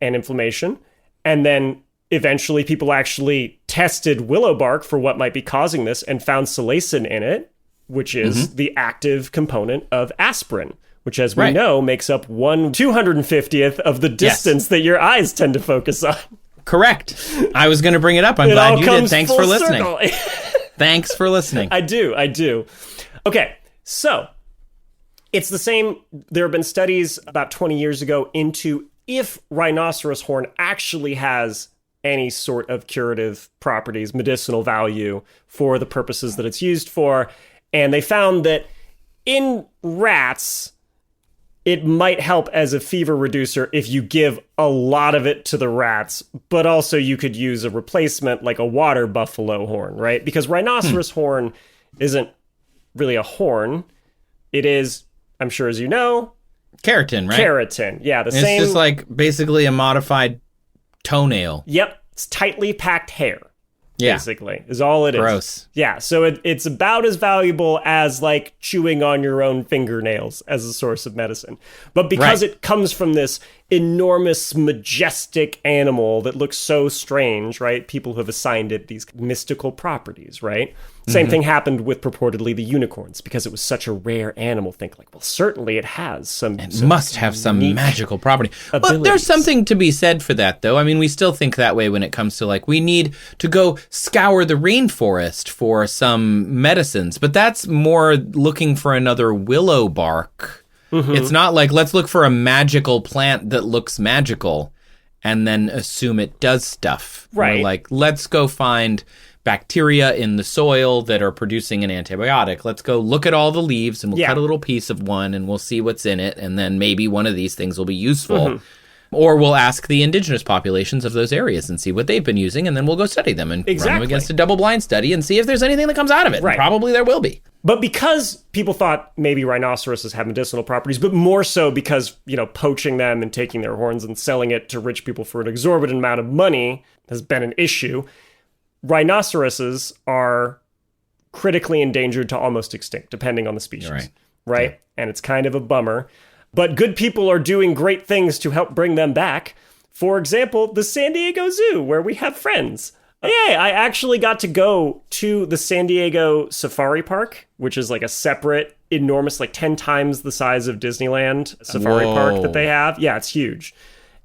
and inflammation. And then eventually people actually tested willow bark for what might be causing this and found salicin in it, which is the active component of aspirin, which, as we know, makes up 1/250th of the distance that your eyes tend to focus on.
Correct. I was going to bring it up. I'm glad you did. Thanks for listening. Thanks for listening.
I do. Okay, so it's the same. There have been studies about 20 years ago into if rhinoceros horn actually has any sort of curative properties, medicinal value for the purposes that it's used for. And they found that in rats, it might help as a fever reducer if you give a lot of it to the rats, but also you could use a replacement like a water buffalo horn, right? Because rhinoceros horn isn't really a horn. It is, I'm sure as you know,
keratin, right?
Keratin, yeah.
It's just like basically a modified toenail.
Yep, it's tightly packed hair. Basically, is all it is.
Gross.
Yeah, so it's about as valuable as like chewing on your own fingernails as a source of medicine. But because it comes from this enormous, majestic animal that looks so strange, right? People who have assigned it these mystical properties, right? Same thing happened with purportedly the unicorns because it was such a rare animal. Think like, well, certainly it has some.
It must have some magical property.
Abilities.
But there's something to be said for that, though. I mean, we still think that way when it comes to like we need to go scour the rainforest for some medicines, but that's more looking for another willow bark. It's not like let's look for a magical plant that looks magical and then assume it does stuff.
Right.
We're like, let's go find bacteria in the soil that are producing an antibiotic. Let's go look at all the leaves and we'll cut a little piece of one and we'll see what's in it. And then maybe one of these things will be useful. Or we'll ask the indigenous populations of those areas and see what they've been using. And then we'll go study them and run them against a double-blind study and see if there's anything that comes out of it. And probably there will be.
But because people thought maybe rhinoceroses have medicinal properties, but more so because, you know, poaching them and taking their horns and selling it to rich people for an exorbitant amount of money has been an issue, rhinoceroses are critically endangered to almost extinct, depending on the species. Right? Yeah. And it's kind of a bummer. But good people are doing great things to help bring them back. For example, the San Diego Zoo, where we have friends. Yeah, I actually got to go to the San Diego Safari Park, which is like a separate, enormous, like 10 times the size of Disneyland Safari Park that they have. Yeah, it's huge.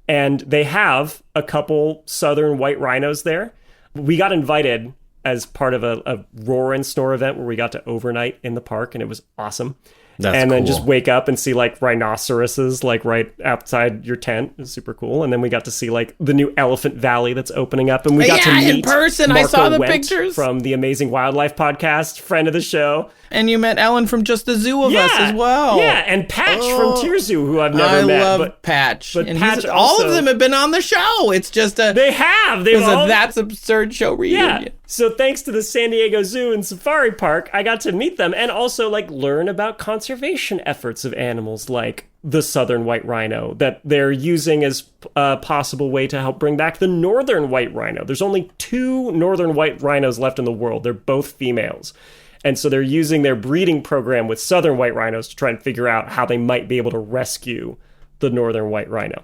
And they have a couple southern white rhinos there. We got invited as part of a Roar and Snore event where we got to overnight in the park, and it was awesome. Then just wake up and see like rhinoceroses like right outside your tent. It was super cool. And then we got to see like the new Elephant Valley that's opening up, and we got to meet
in person.
Marco
I saw the
Wendt
pictures
from the Amazing Wildlife podcast, friend of the show.
And you met Ellen from Just the Zoo of Us as well.
Yeah, and Patch from Tier Zoo, who I've never met.
I love Patch.
But
and
Patch
all of them have been on the show. It's just a That's Absurd show reunion.
Yeah. So thanks to the San Diego Zoo and Safari Park, I got to meet them and also like learn about conservation efforts of animals like the southern white rhino that they're using as a possible way to help bring back the northern white rhino. There's only 2 northern white rhinos left in the world. They're both females. And so they're using their breeding program with southern white rhinos to try and figure out how they might be able to rescue the northern white rhino.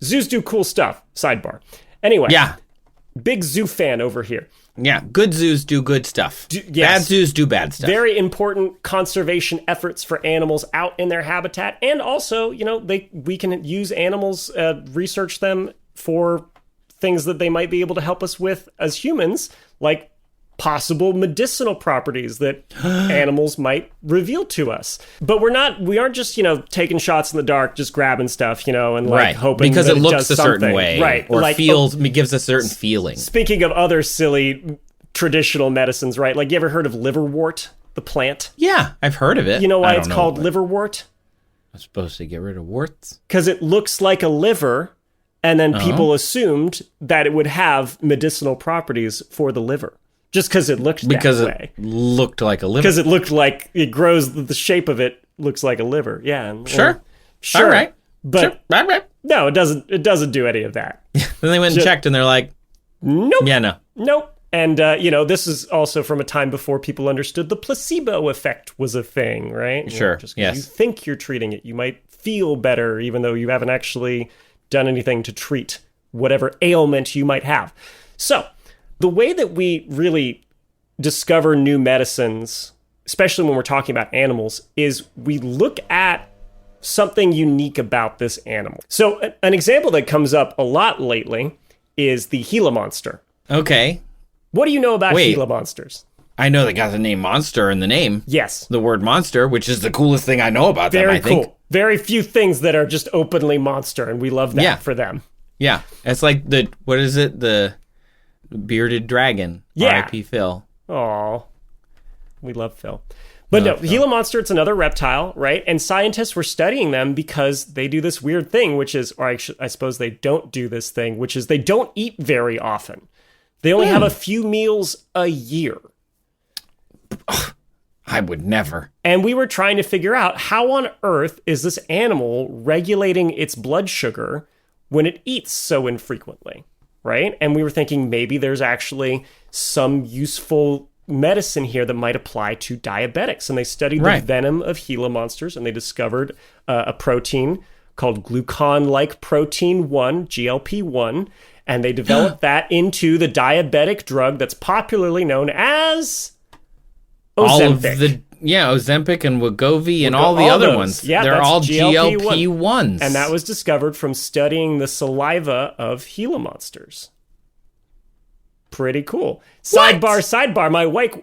Zoos do cool stuff. Sidebar. Anyway.
Yeah.
Big zoo fan over here.
Yeah, good zoos do good stuff. Bad zoos do bad stuff.
Very important conservation efforts for animals out in their habitat. And also, you know, we can use animals, research them for things that they might be able to help us with as humans, like possible medicinal properties that animals might reveal to us. But we aren't just, you know, taking shots in the dark, just grabbing stuff, you know, and like hoping
because
that
it looks
does
a certain
something.
way,
right?
Or
like,
gives a certain feeling.
Speaking of other silly traditional medicines, right? Like, you ever heard of liverwort, the plant?
Yeah, I've heard of it.
You know why it's called liverwort?
I'm supposed to get rid of warts?
Because it looks like a liver, and then people assumed that it would have medicinal properties for the liver. Just because it looked
because
that way.
it looked like a liver.
Because it looked like it grows, the shape of it looks like a liver. Yeah.
Sure.
Sure.
All right.
But
Sure. All right.
no, it doesn't do any of that.
Then they went and checked, and they're like,
Nope.
yeah, no.
Nope. And, this is also from a time before people understood the placebo effect was a thing, right?
Sure,
Just 'cause
yes.
you think you're treating it, you might feel better, even though you haven't actually done anything to treat whatever ailment you might have. So, the way that we really discover new medicines, especially when we're talking about animals, is we look at something unique about this animal. So, an example that comes up a lot lately is the Gila monster.
Okay.
What do you know about
Wait.
Gila monsters?
I know they got the name monster in the name.
Yes.
The word monster, which is the coolest thing I know about them,
Very
I think.
cool. Very few things that are just openly monster, and we love that
Yeah.
for them.
Yeah. It's like what is it? The bearded dragon.
Yeah.
R.I.P. Phil.
Aw. We love Phil. But no,
Phil.
Gila monster, it's another reptile, right? And scientists were studying them because they do this weird thing, which is, or I suppose they don't do this thing, which is they don't eat very often. They only have a few meals a year.
I would never.
And we were trying to figure out how on earth is this animal regulating its blood sugar when it eats so infrequently, right? And we were thinking maybe there's actually some useful medicine here that might apply to diabetics. And they studied
Right.
the venom of Gila monsters, and they discovered a protein called glucan-like protein 1, GLP-1, and they developed that into the diabetic drug that's popularly known as Ozempic.
All of the Ozempic and Wegovy and all the
all
other
those.
ones.
Yeah,
they're
that's
all
GLP-1.
GLP-1s.
And that was discovered from studying the saliva of Gila monsters. Pretty cool. Sidebar.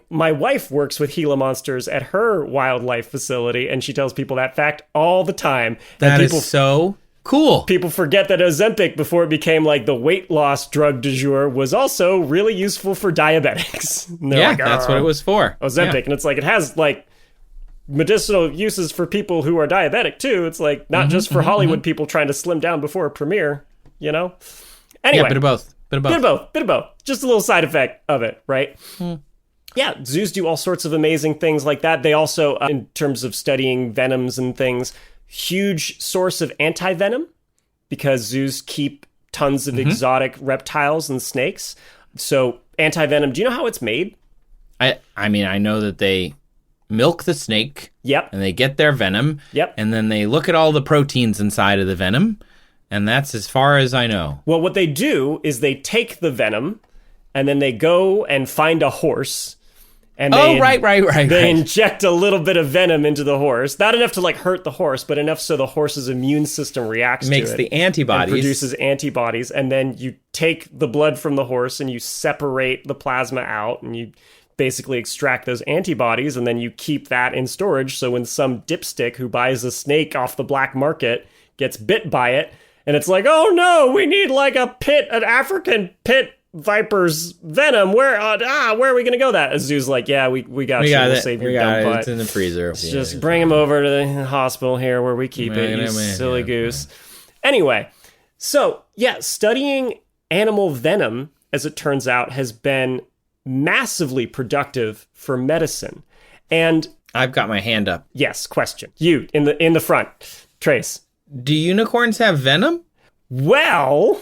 My wife works with Gila monsters at her wildlife facility, and she tells people that fact all the time.
That
and
is so cool.
people forget that Ozempic, before it became like the weight loss drug du jour, was also really useful for diabetics. And they're
Yeah,
like,
that's what it was for.
Ozempic.
Yeah.
And it's like, it has like medicinal uses for people who are diabetic too. It's like not just for Hollywood people trying to slim down before a premiere, you know? Anyway.
Yeah, bit of both.
Bit of both. Just a little side effect of it, right? Yeah, zoos do all sorts of amazing things like that. They also, in terms of studying venoms and things, huge source of anti-venom, because zoos keep tons of exotic reptiles and snakes. So anti-venom, do you know how it's made?
I mean, I know that they milk the snake.
Yep.
And they get their venom.
Yep.
And then they look at all the proteins inside of the venom. And that's as far as I know.
Well, what they do is they take the venom, and then they go and find a horse. And they
Right.
They inject a little bit of venom into the horse. Not enough to like hurt the horse, but enough so the horse's immune system reacts
Makes
to it.
the antibodies.
And produces antibodies. And then you take the blood from the horse and you separate the plasma out, and you basically extract those antibodies, and then you keep that in storage. So when some dipstick who buys a snake off the black market gets bit by it, and it's like, oh no, we need like an African pit viper's venom. Where are we gonna go? That a zoo's like, yeah, we got you. We'll save your dumb butt.
It's in the freezer.
Just bring him over to the hospital here where we keep it. You silly goose. Anyway, so yeah, studying animal venom, as it turns out, has been massively productive for medicine. And
I've got my hand up.
yes, question. You in the front, Trace.
Do unicorns have venom?
Well,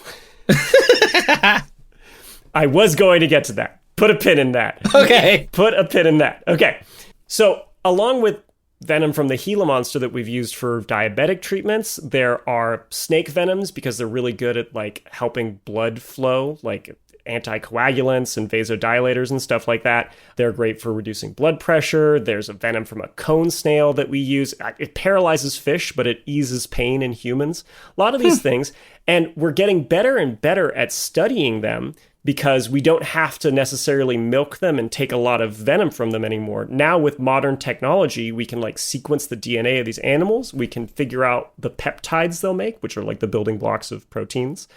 I was going to get to that. Put a pin in that.
Okay.
Put a pin in that. Okay. So, along with venom from the Gila monster that we've used for diabetic treatments, there are snake venoms, because they're really good at like helping blood flow, like anticoagulants and vasodilators and stuff like that. They're great for reducing blood pressure. There's a venom from a cone snail that we use. It paralyzes fish, but it eases pain in humans. A lot of these things. And we're getting better and better at studying them, because we don't have to necessarily milk them and take a lot of venom from them anymore. Now with modern technology, we can like sequence the DNA of these animals. We can figure out the peptides they'll make, which are like the building blocks of proteins,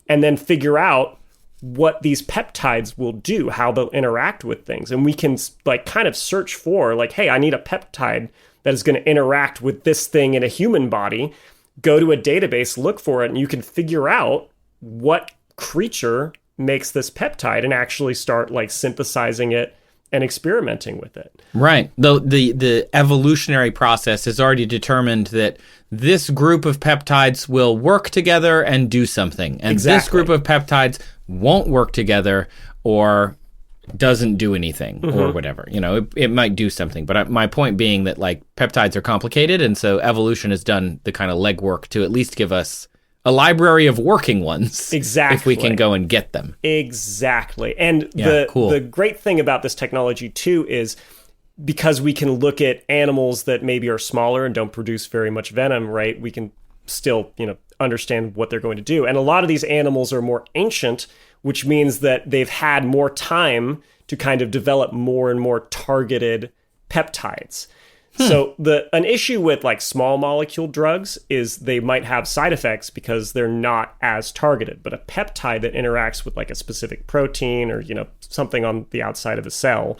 and then figure out what these peptides will do, how they'll interact with things. And we can like kind of search for like, hey, I need a peptide that is going to interact with this thing in a human body. Go to a database, look for it, and you can figure out what creature makes this peptide and actually start like synthesizing it and experimenting with it.
Right. The evolutionary process has already determined that this group of peptides will work together and do something. And this group of peptides won't work together or doesn't do anything or whatever. You know, it might do something. But my point being that like peptides are complicated. And so evolution has done the kind of legwork to at least give us a library of working ones.
Exactly.
If we can go and get them.
Exactly. And the great thing about this technology too is because we can look at animals that maybe are smaller and don't produce very much venom, right? We can still, understand what they're going to do. And a lot of these animals are more ancient, which means that they've had more time to kind of develop more and more targeted peptides. So an issue with like small molecule drugs is they might have side effects because they're not as targeted. But a peptide that interacts with like a specific protein or, something on the outside of a cell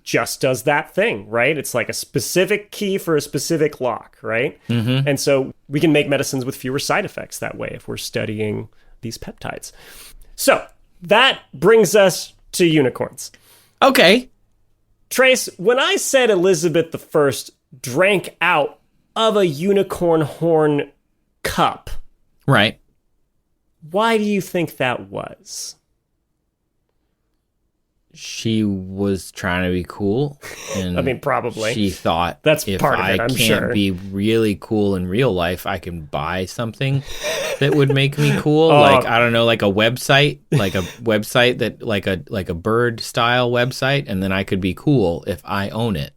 just does that thing, right? It's like a specific key for a specific lock, right? And so we can make medicines with fewer side effects that way if we're studying these peptides. So that brings us to unicorns.
Okay.
Trace, when I said Elizabeth I drank out of a unicorn horn cup,
right?
Why do you think that was?
She was trying to be cool, and
I mean, probably.
She thought
that's
if
part of it,
I
I'm
can't
sure.
be really cool in real life, I can buy something that would make me cool. Like I don't know, like a website, that like a bird style website, and then I could be cool if I own it.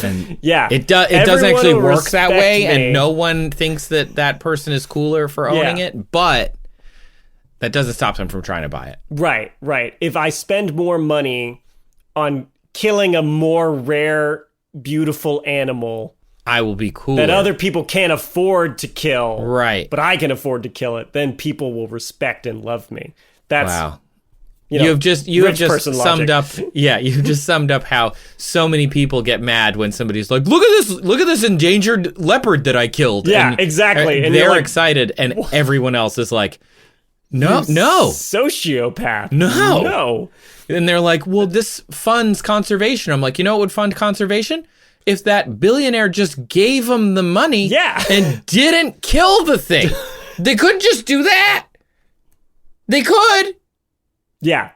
And
yeah,
it doesn't actually
will
work that way,
me.
and no one thinks that person is cooler for owning it, but that doesn't stop them from trying to buy it.
Right. If I spend more money on killing a more rare, beautiful animal,
I will be cooler.
That other people can't afford to kill.
Right.
But I can afford to kill it. Then people will respect and love me. That's
wow.
You
have just summed
logic.
up how so many people get mad when somebody's like, look at this endangered leopard that I killed.
Yeah,
and
exactly.
And they're like, excited, and everyone else is like, no,
sociopath.
No. And they're like, well, this funds conservation. I'm like, you know what would fund conservation? If that billionaire just gave them the money and didn't kill the thing. They could just do that. They could.
Yeah.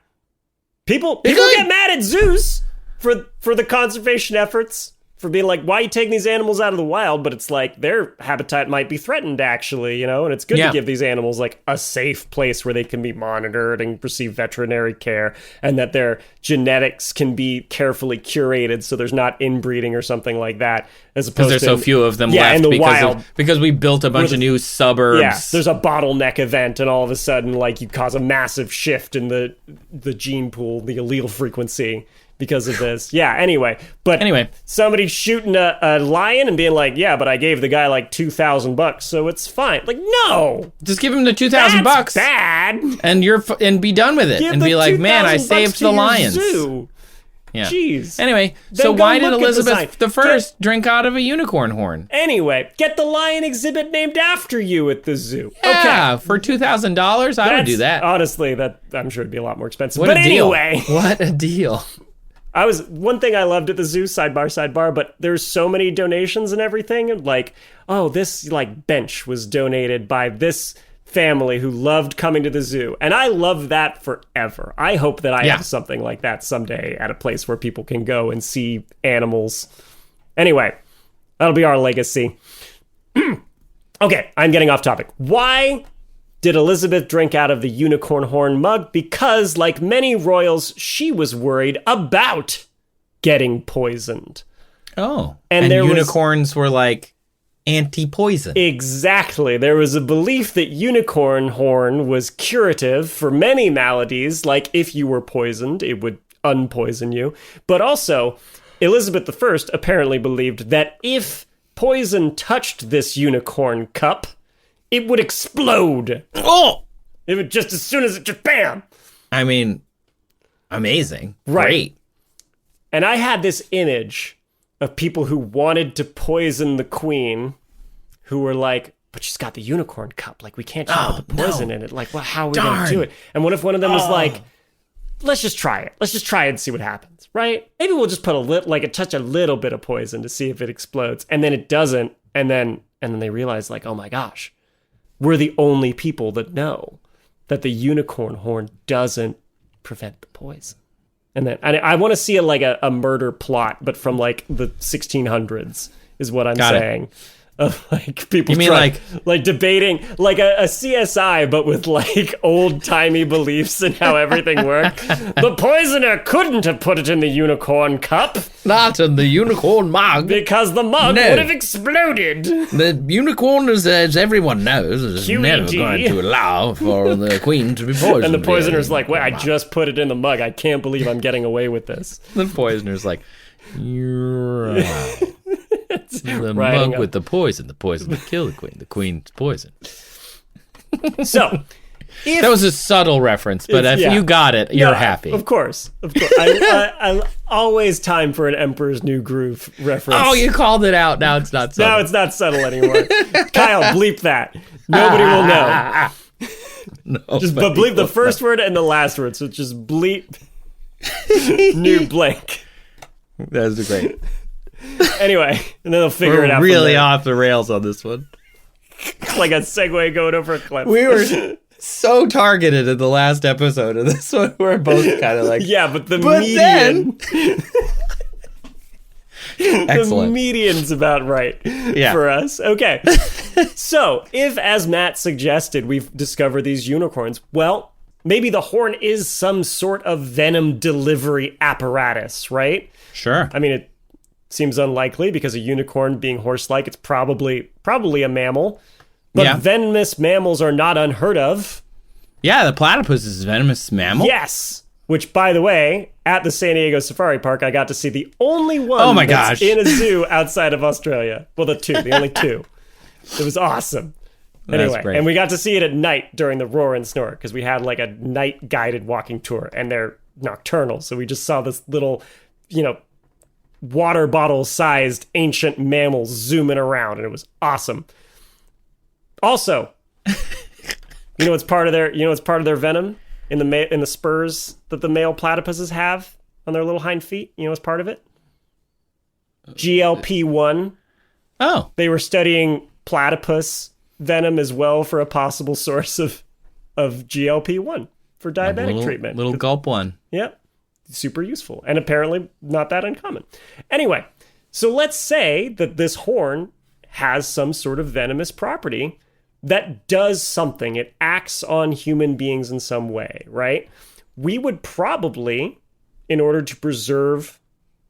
People get mad at zoos for the conservation efforts, for being like, why are you taking these animals out of the wild? But it's like their habitat might be threatened, actually, and it's good to give these animals like a safe place where they can be monitored and receive veterinary care, and that their genetics can be carefully curated so there's not inbreeding or something like that, as opposed to...
Because there's so few of them left
in the wild.
Because we built a bunch of new suburbs.
Yeah, there's a bottleneck event, and all of a sudden, like, you cause a massive shift in the gene pool, the allele frequency, because of this. Yeah, anyway, somebody shooting a lion and being like, yeah, but I gave the guy like $2,000, so it's fine. Like, no,
just give him the $2,000
bad,
and be done with it.
Give
and be like, man, I saved the lions.
Zoo.
Yeah.
Jeez.
Anyway,
Then
so why
go
did
look at the
Elizabeth
sign.
I drink out of a unicorn horn?
Anyway, get the lion exhibit named after you at the zoo.
Yeah, for $2,000, I would do that.
Honestly, that I'm sure it'd be a lot more expensive.
What
but
a deal.
anyway,
what a deal.
One thing I loved at the zoo, sidebar, but there's so many donations and everything. Like, oh, this like bench was donated by this family who loved coming to the zoo. And I love that forever. I hope that I have something like that someday at a place where people can go and see animals. Anyway, that'll be our legacy. Okay, I'm getting off topic. Why did Elizabeth drink out of the unicorn horn mug? Because, like many royals, she was worried about getting poisoned.
Oh. And unicorns were like anti-poison.
Exactly. There was a belief that unicorn horn was curative for many maladies, like if you were poisoned, it would unpoison you. But also, Elizabeth I apparently believed that if poison touched this unicorn cup, it would explode.
Oh!
It would just, as soon as it just bam!
I mean, amazing.
Right.
Great.
And I had this image of people who wanted to poison the queen, who were like, but she's got the unicorn cup. Like, we can't just put the poison in it. Like, well, how are we going to do it? And what if one of them was like, let's just try it. Let's just try it and see what happens, right? Maybe we'll just put a little bit of poison to see if it explodes. And then it doesn't. And then they realize, like, oh my gosh, we're the only people that know that the unicorn horn doesn't prevent the poison. And then I want to see a murder plot, but from like the 1600s is what I'm saying. Of like people,
you mean
like debating like a CSI, but with like old timey beliefs and how everything worked. The poisoner couldn't have put it in the unicorn cup,
not in the unicorn mug,
because the mug would have exploded.
The unicorn, as everyone knows, is never going to allow for the queen to be poisoned.
And the poisoner's like, "Wait, I just put it in the mug. I can't believe I'm getting away with this."
The poisoner's like, "You're right." The mug with the poison would kill the queen's poison.
So,
that was a subtle reference, but if you got it, you're happy.
Of course. I always time for an Emperor's New Groove reference.
Oh, you called it out. Now it's not subtle.
Now it's not subtle anymore. Kyle, bleep that. Nobody will know. But bleep the first word and the last word. So just bleep new blank.
That's great.
Anyway, and then they'll figure it out.
We're really off the rails on this one.
Like a segue going over a cliff.
We were so targeted in the last episode of this one. We're both kind of like,
yeah, but median.
Excellent.
The median's about right for us. Okay. So, if, as Matt suggested, we've discovered these unicorns, well, maybe the horn is some sort of venom delivery apparatus, right?
Sure.
I mean, it seems unlikely because a unicorn being horse-like, it's probably a mammal. But venomous mammals are not unheard of.
Yeah, the platypus is a venomous mammal.
Yes. Which, by the way, at the San Diego Safari Park, I got to see the only one that's in a zoo outside of Australia. Well, the only two. It was awesome. Anyway, and we got to see it at night during the roar and snore because we had like a night guided walking tour, and they're nocturnal. So we just saw this little, water bottle sized ancient mammals zooming around, and it was awesome. Also, what's part of their venom in the spurs that the male platypuses have on their little hind feet? You know what's part of it? GLP-1.
Oh,
they were studying platypus venom as well for a possible source of GLP-1 for diabetic treatment.
Little gulp one.
Yep. Super useful, and apparently not that uncommon. Anyway, so let's say that this horn has some sort of venomous property that does something. It acts on human beings in some way, right? We would probably, in order to preserve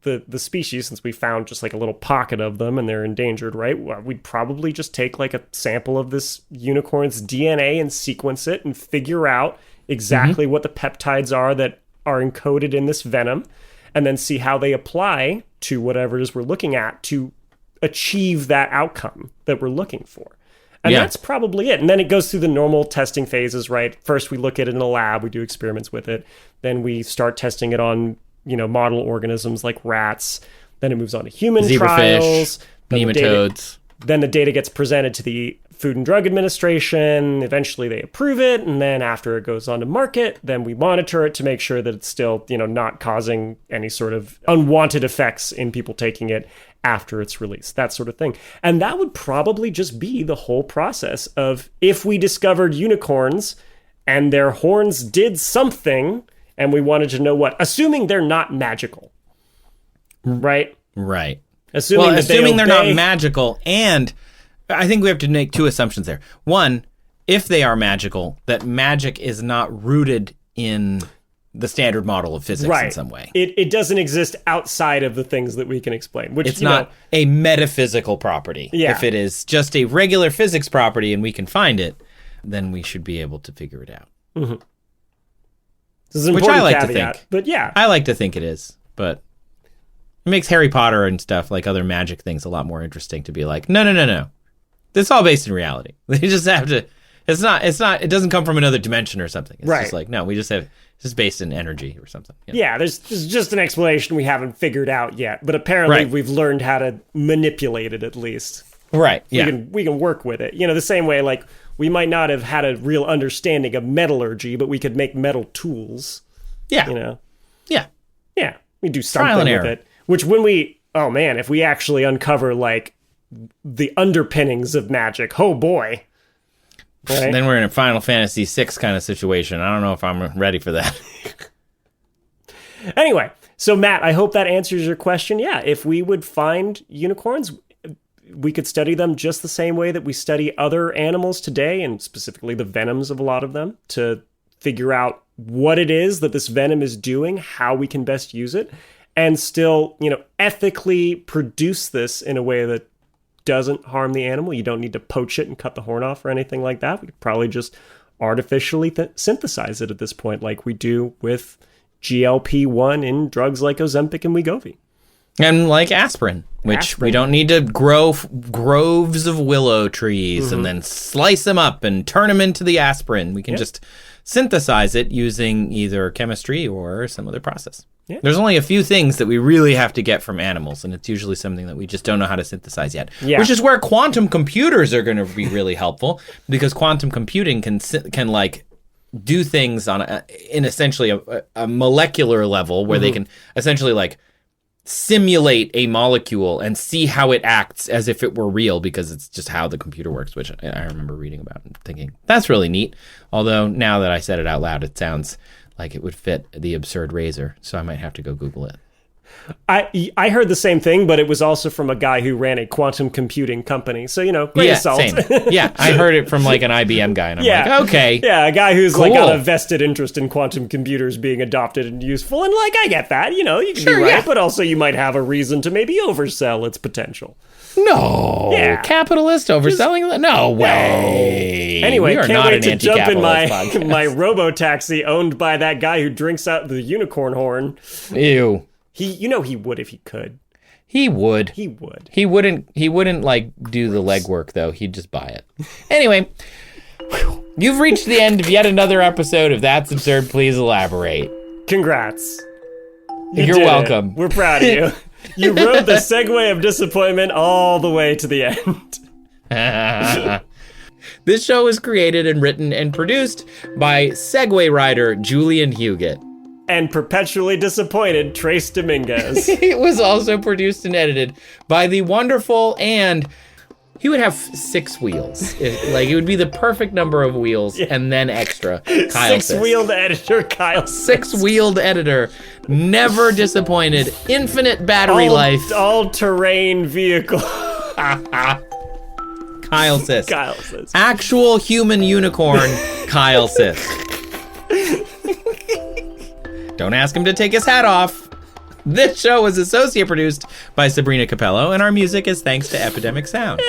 the species, since we found just like a little pocket of them and they're endangered, right? We'd probably just take like a sample of this unicorn's DNA and sequence it and figure out exactly what the peptides are that are encoded in this venom, and then see how they apply to whatever it is we're looking at to achieve that outcome that we're looking for. And that's probably it. And then it goes through the normal testing phases, right? First, we look at it in a lab, we do experiments with it. Then we start testing it on, model organisms like rats. Then it moves on to human trials.
Nematodes.
Then the data gets presented to the Food and Drug Administration. Eventually they approve it. And then after it goes on to market, then we monitor it to make sure that it's still, not causing any sort of unwanted effects in people taking it after it's released, that sort of thing. And that would probably just be the whole process of if we discovered unicorns and their horns did something and we wanted to know what, assuming they're not magical, right?
Right.
Assuming
they're not magical, and I think we have to make two assumptions there. One, if they are magical, that magic is not rooted in the standard model of physics in some way.
It doesn't exist outside of the things that we can explain. Which
it's not a metaphysical property. Yeah. If it is just a regular physics property and we can find it, then we should be able to figure it out.
Mm-hmm. This is an important caveat, but yeah.
I like to think it is, but it makes Harry Potter and stuff, like other magic things, a lot more interesting to be like, no. This is all based in reality. They just have to, it doesn't come from another dimension or something. It's just like, no, it's just based in energy or something.
Yeah, there's just an explanation we haven't figured out yet, but apparently we've learned how to manipulate it at least.
Right. Yeah.
We can work with it. The same way, like, we might not have had a real understanding of metallurgy, but we could make metal tools.
Yeah. Yeah.
Yeah. We do
Trial
something
and
with
error.
it. Which if we actually uncover, like, the underpinnings of magic, oh boy. Right?
Then we're in a Final Fantasy VI kind of situation. I don't know if I'm ready for that.
Anyway, so Matt, I hope that answers your question. Yeah, if we would find unicorns, we could study them just the same way that we study other animals today, and specifically the venoms of a lot of them, to figure out what it is that this venom is doing, how we can best use it, and still, ethically produce this in a way that doesn't harm the animal. You don't need to poach it and cut the horn off or anything like that. We could probably just artificially synthesize it at this point, like we do with GLP-1 in drugs like Ozempic and Wegovy.
And like aspirin, which we don't need to grow groves of willow trees and then slice them up and turn them into the aspirin. We can just synthesize it using either chemistry or some other process. Yeah. There's only a few things that we really have to get from animals, and it's usually something that we just don't know how to synthesize yet. Yeah. Which is where quantum computers are going to be really helpful, because quantum computing can like do things in essentially a molecular level, where they can essentially like simulate a molecule and see how it acts as if it were real, because it's just how the computer works, which I remember reading about and thinking, that's really neat. Although now that I said it out loud, it sounds like it would fit the absurd razor, so I might have to go Google it.
I heard the same thing, but it was also from a guy who ran a quantum computing company. So, grain of salt.
Same. Yeah, I heard it from like an IBM guy, and I'm like, okay.
Yeah, a guy who's
cool.
like got a vested interest in quantum computers being adopted and useful. And like, I get that. You can be right, but also you might have a reason to maybe oversell its potential.
No. Yeah. Capitalist overselling? No way.
Anyway, can't wait to jump in my robo-taxi owned by that guy who drinks out the unicorn horn.
Ew.
He would if he could.
He would.
He would.
He wouldn't like do the legwork though. He'd just buy it. Anyway, you've reached the end of yet another episode of That's Absurd. Please elaborate.
Congrats.
You're welcome.
We're proud of you. You rode the Segway of disappointment all the way to the end.
This show was created and written and produced by Segway rider Julian Huguet.
And perpetually disappointed Trace Dominguez.
It was also produced and edited by the wonderful, and he would have 6 wheels. It would be the perfect number of wheels, and then extra. Kyle Sisk.
6-wheeled editor Kyle Sisk.
6-wheeled editor, never disappointed, infinite battery life.
All-terrain vehicle.
Kyle Sisk.
Kyle Sisk.
Actual human unicorn, Kyle Sisk. Don't ask him to take his hat off. This show was associate produced by Sabrina Capello, and our music is thanks to Epidemic Sound.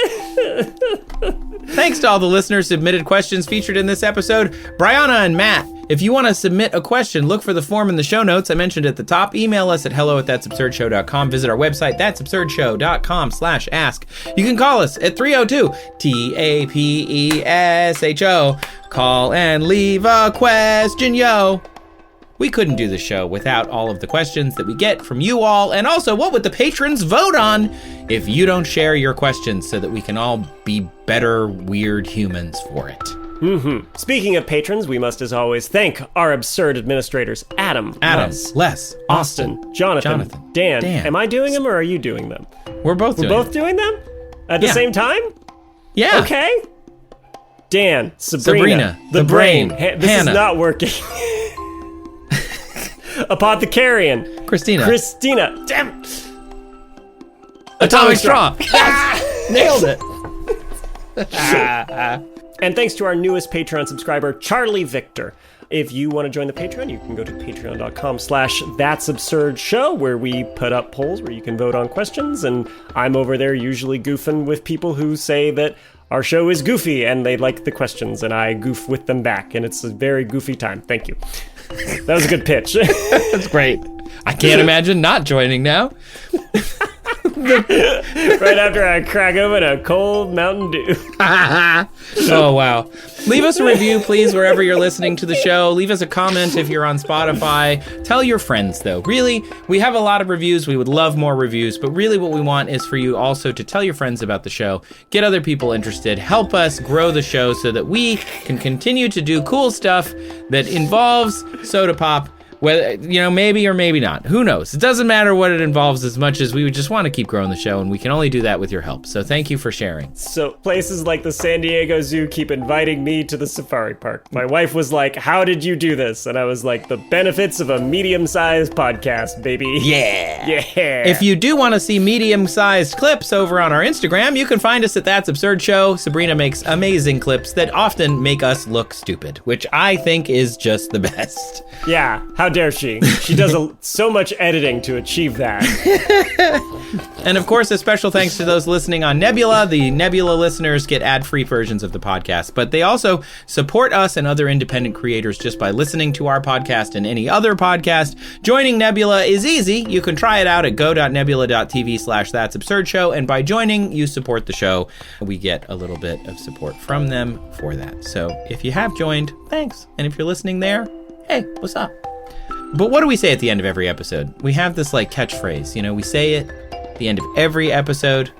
Thanks to all the listeners who submitted questions featured in this episode. Bryanna and Matt, if you want to submit a question, look for the form in the show notes I mentioned at the top. Email us at hello@that'sabsurdshow.com. Visit our website, that'sabsurdshow.com/ask. You can call us at 302-TAPESHO. Call and leave a question, yo. We couldn't do the show without all of the questions that we get from you all, and also what would the patrons vote on if you don't share your questions so that we can all be better weird humans for it.
Speaking of patrons, we must as always thank our absurd administrators, Adam,
Les, Austin,
Jonathan, Dan. Am I doing them or are you doing them?
We're both doing
them? At the same time?
Yeah.
Okay. Dan, Sabrina, the brain. This
Hannah.
is not working. Apothecarian.
Christina.
Damn.
Atomic Straw. Nailed it.
And thanks to our newest Patreon subscriber, Charlie Victor. If you want to join the Patreon, you can go to patreon.com/that'sabsurdshow, where we put up polls where you can vote on questions. And I'm over there usually goofing with people who say that our show is goofy and they like the questions, and I goof with them back. And it's a very goofy time. Thank you. That was a good pitch.
That's great. I can't imagine not joining now.
Right after I crack open a cold Mountain Dew.
Oh, wow. Leave us a review, please, wherever you're listening to the show. Leave us a comment if you're on Spotify. Tell your friends, though. Really, we have a lot of reviews. We would love more reviews, but really what we want is for you also to tell your friends about the show, get other people interested, help us grow the show so that we can continue to do cool stuff that involves soda pop. Whether, maybe or maybe not. Who knows? It doesn't matter what it involves as much as we would just want to keep growing the show, and we can only do that with your help. So thank you for sharing.
So places like the San Diego Zoo keep inviting me to the safari park. My wife was like, how did you do this? And I was like, the benefits of a medium-sized podcast, baby.
Yeah.
Yeah.
If you do want to see medium-sized clips over on our Instagram, you can find us at That's Absurd Show. Sabrina makes amazing clips that often make us look stupid, which I think is just the best.
Yeah. How dare she? She does so much editing to achieve that.
And of course, a special thanks to those listening on Nebula. The Nebula listeners get ad-free versions of the podcast, but they also support us and other independent creators just by listening to our podcast and any other podcast. Joining Nebula is easy. You can try it out at go.nebula.tv/that'sabsurdshow, and by joining, you support the show. We get a little bit of support from them for that. So if you have joined, thanks. And if you're listening there, hey, what's up? But what do we say at the end of every episode? We have this catchphrase, we say it at the end of every episode.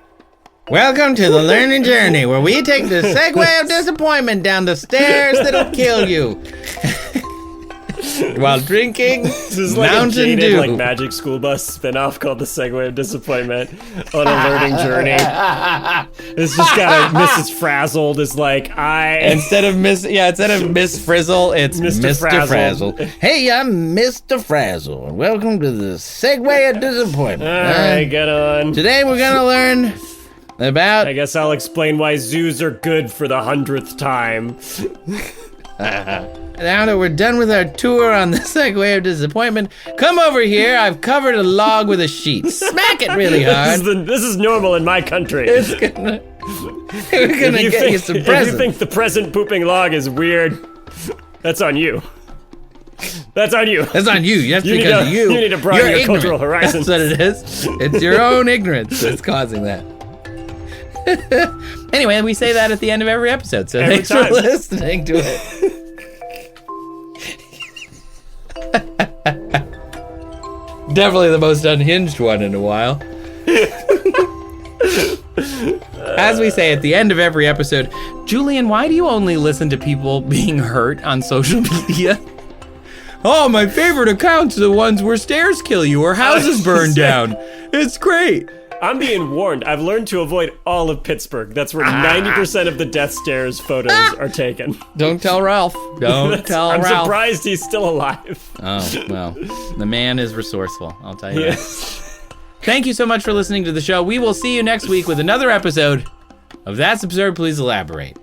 Welcome to the learning journey, where we take the Segway of disappointment down the stairs that'll kill you. While drinking
This is like
Mountain
a jaded,
Dew.
Magic School Bus spinoff called The Segway of Disappointment on a learning journey. It's just got a Mrs. Frazzled is like,
Instead of Miss Frizzle, it's
Mr.
Mr. Frazzle. Hey, I'm Mr. Frazzle, and welcome to the Segway of disappointment.
All right, get on.
Today we're gonna learn about...
I guess I'll explain why zoos are good for the 100th time.
Now that we're done with our tour on the Segway of disappointment, come over here. I've covered a log with a sheet. Smack it really hard.
This is normal in my country.
We're gonna get you some
If you
presents.
think the present pooping log is weird, that's on you. That's on you.
That's on you. That's
You
because
need to-
you.
you need to broaden
You're
your cultural
ignorant.
horizons.
That's what it is. It's your own ignorance that's causing that. Anyway, we say that at the end of every episode, so
Every
thanks
time.
for listening to it. Definitely the most unhinged one in a while. As we say at the end of every episode, Julian, why do you only listen to people being hurt on social media? Oh, my favorite accounts are the ones where stairs kill you or houses burn down. It's great.
I'm being warned. I've learned to avoid all of Pittsburgh. That's where 90% of the death stairs photos are taken.
Don't tell Ralph. Don't tell
I'm
Ralph.
surprised he's still alive.
Oh, well, the man is resourceful, I'll tell you
Yeah.
that. Thank you so much for listening to the show. We will see you next week with another episode of That's Absurd, Please Elaborate.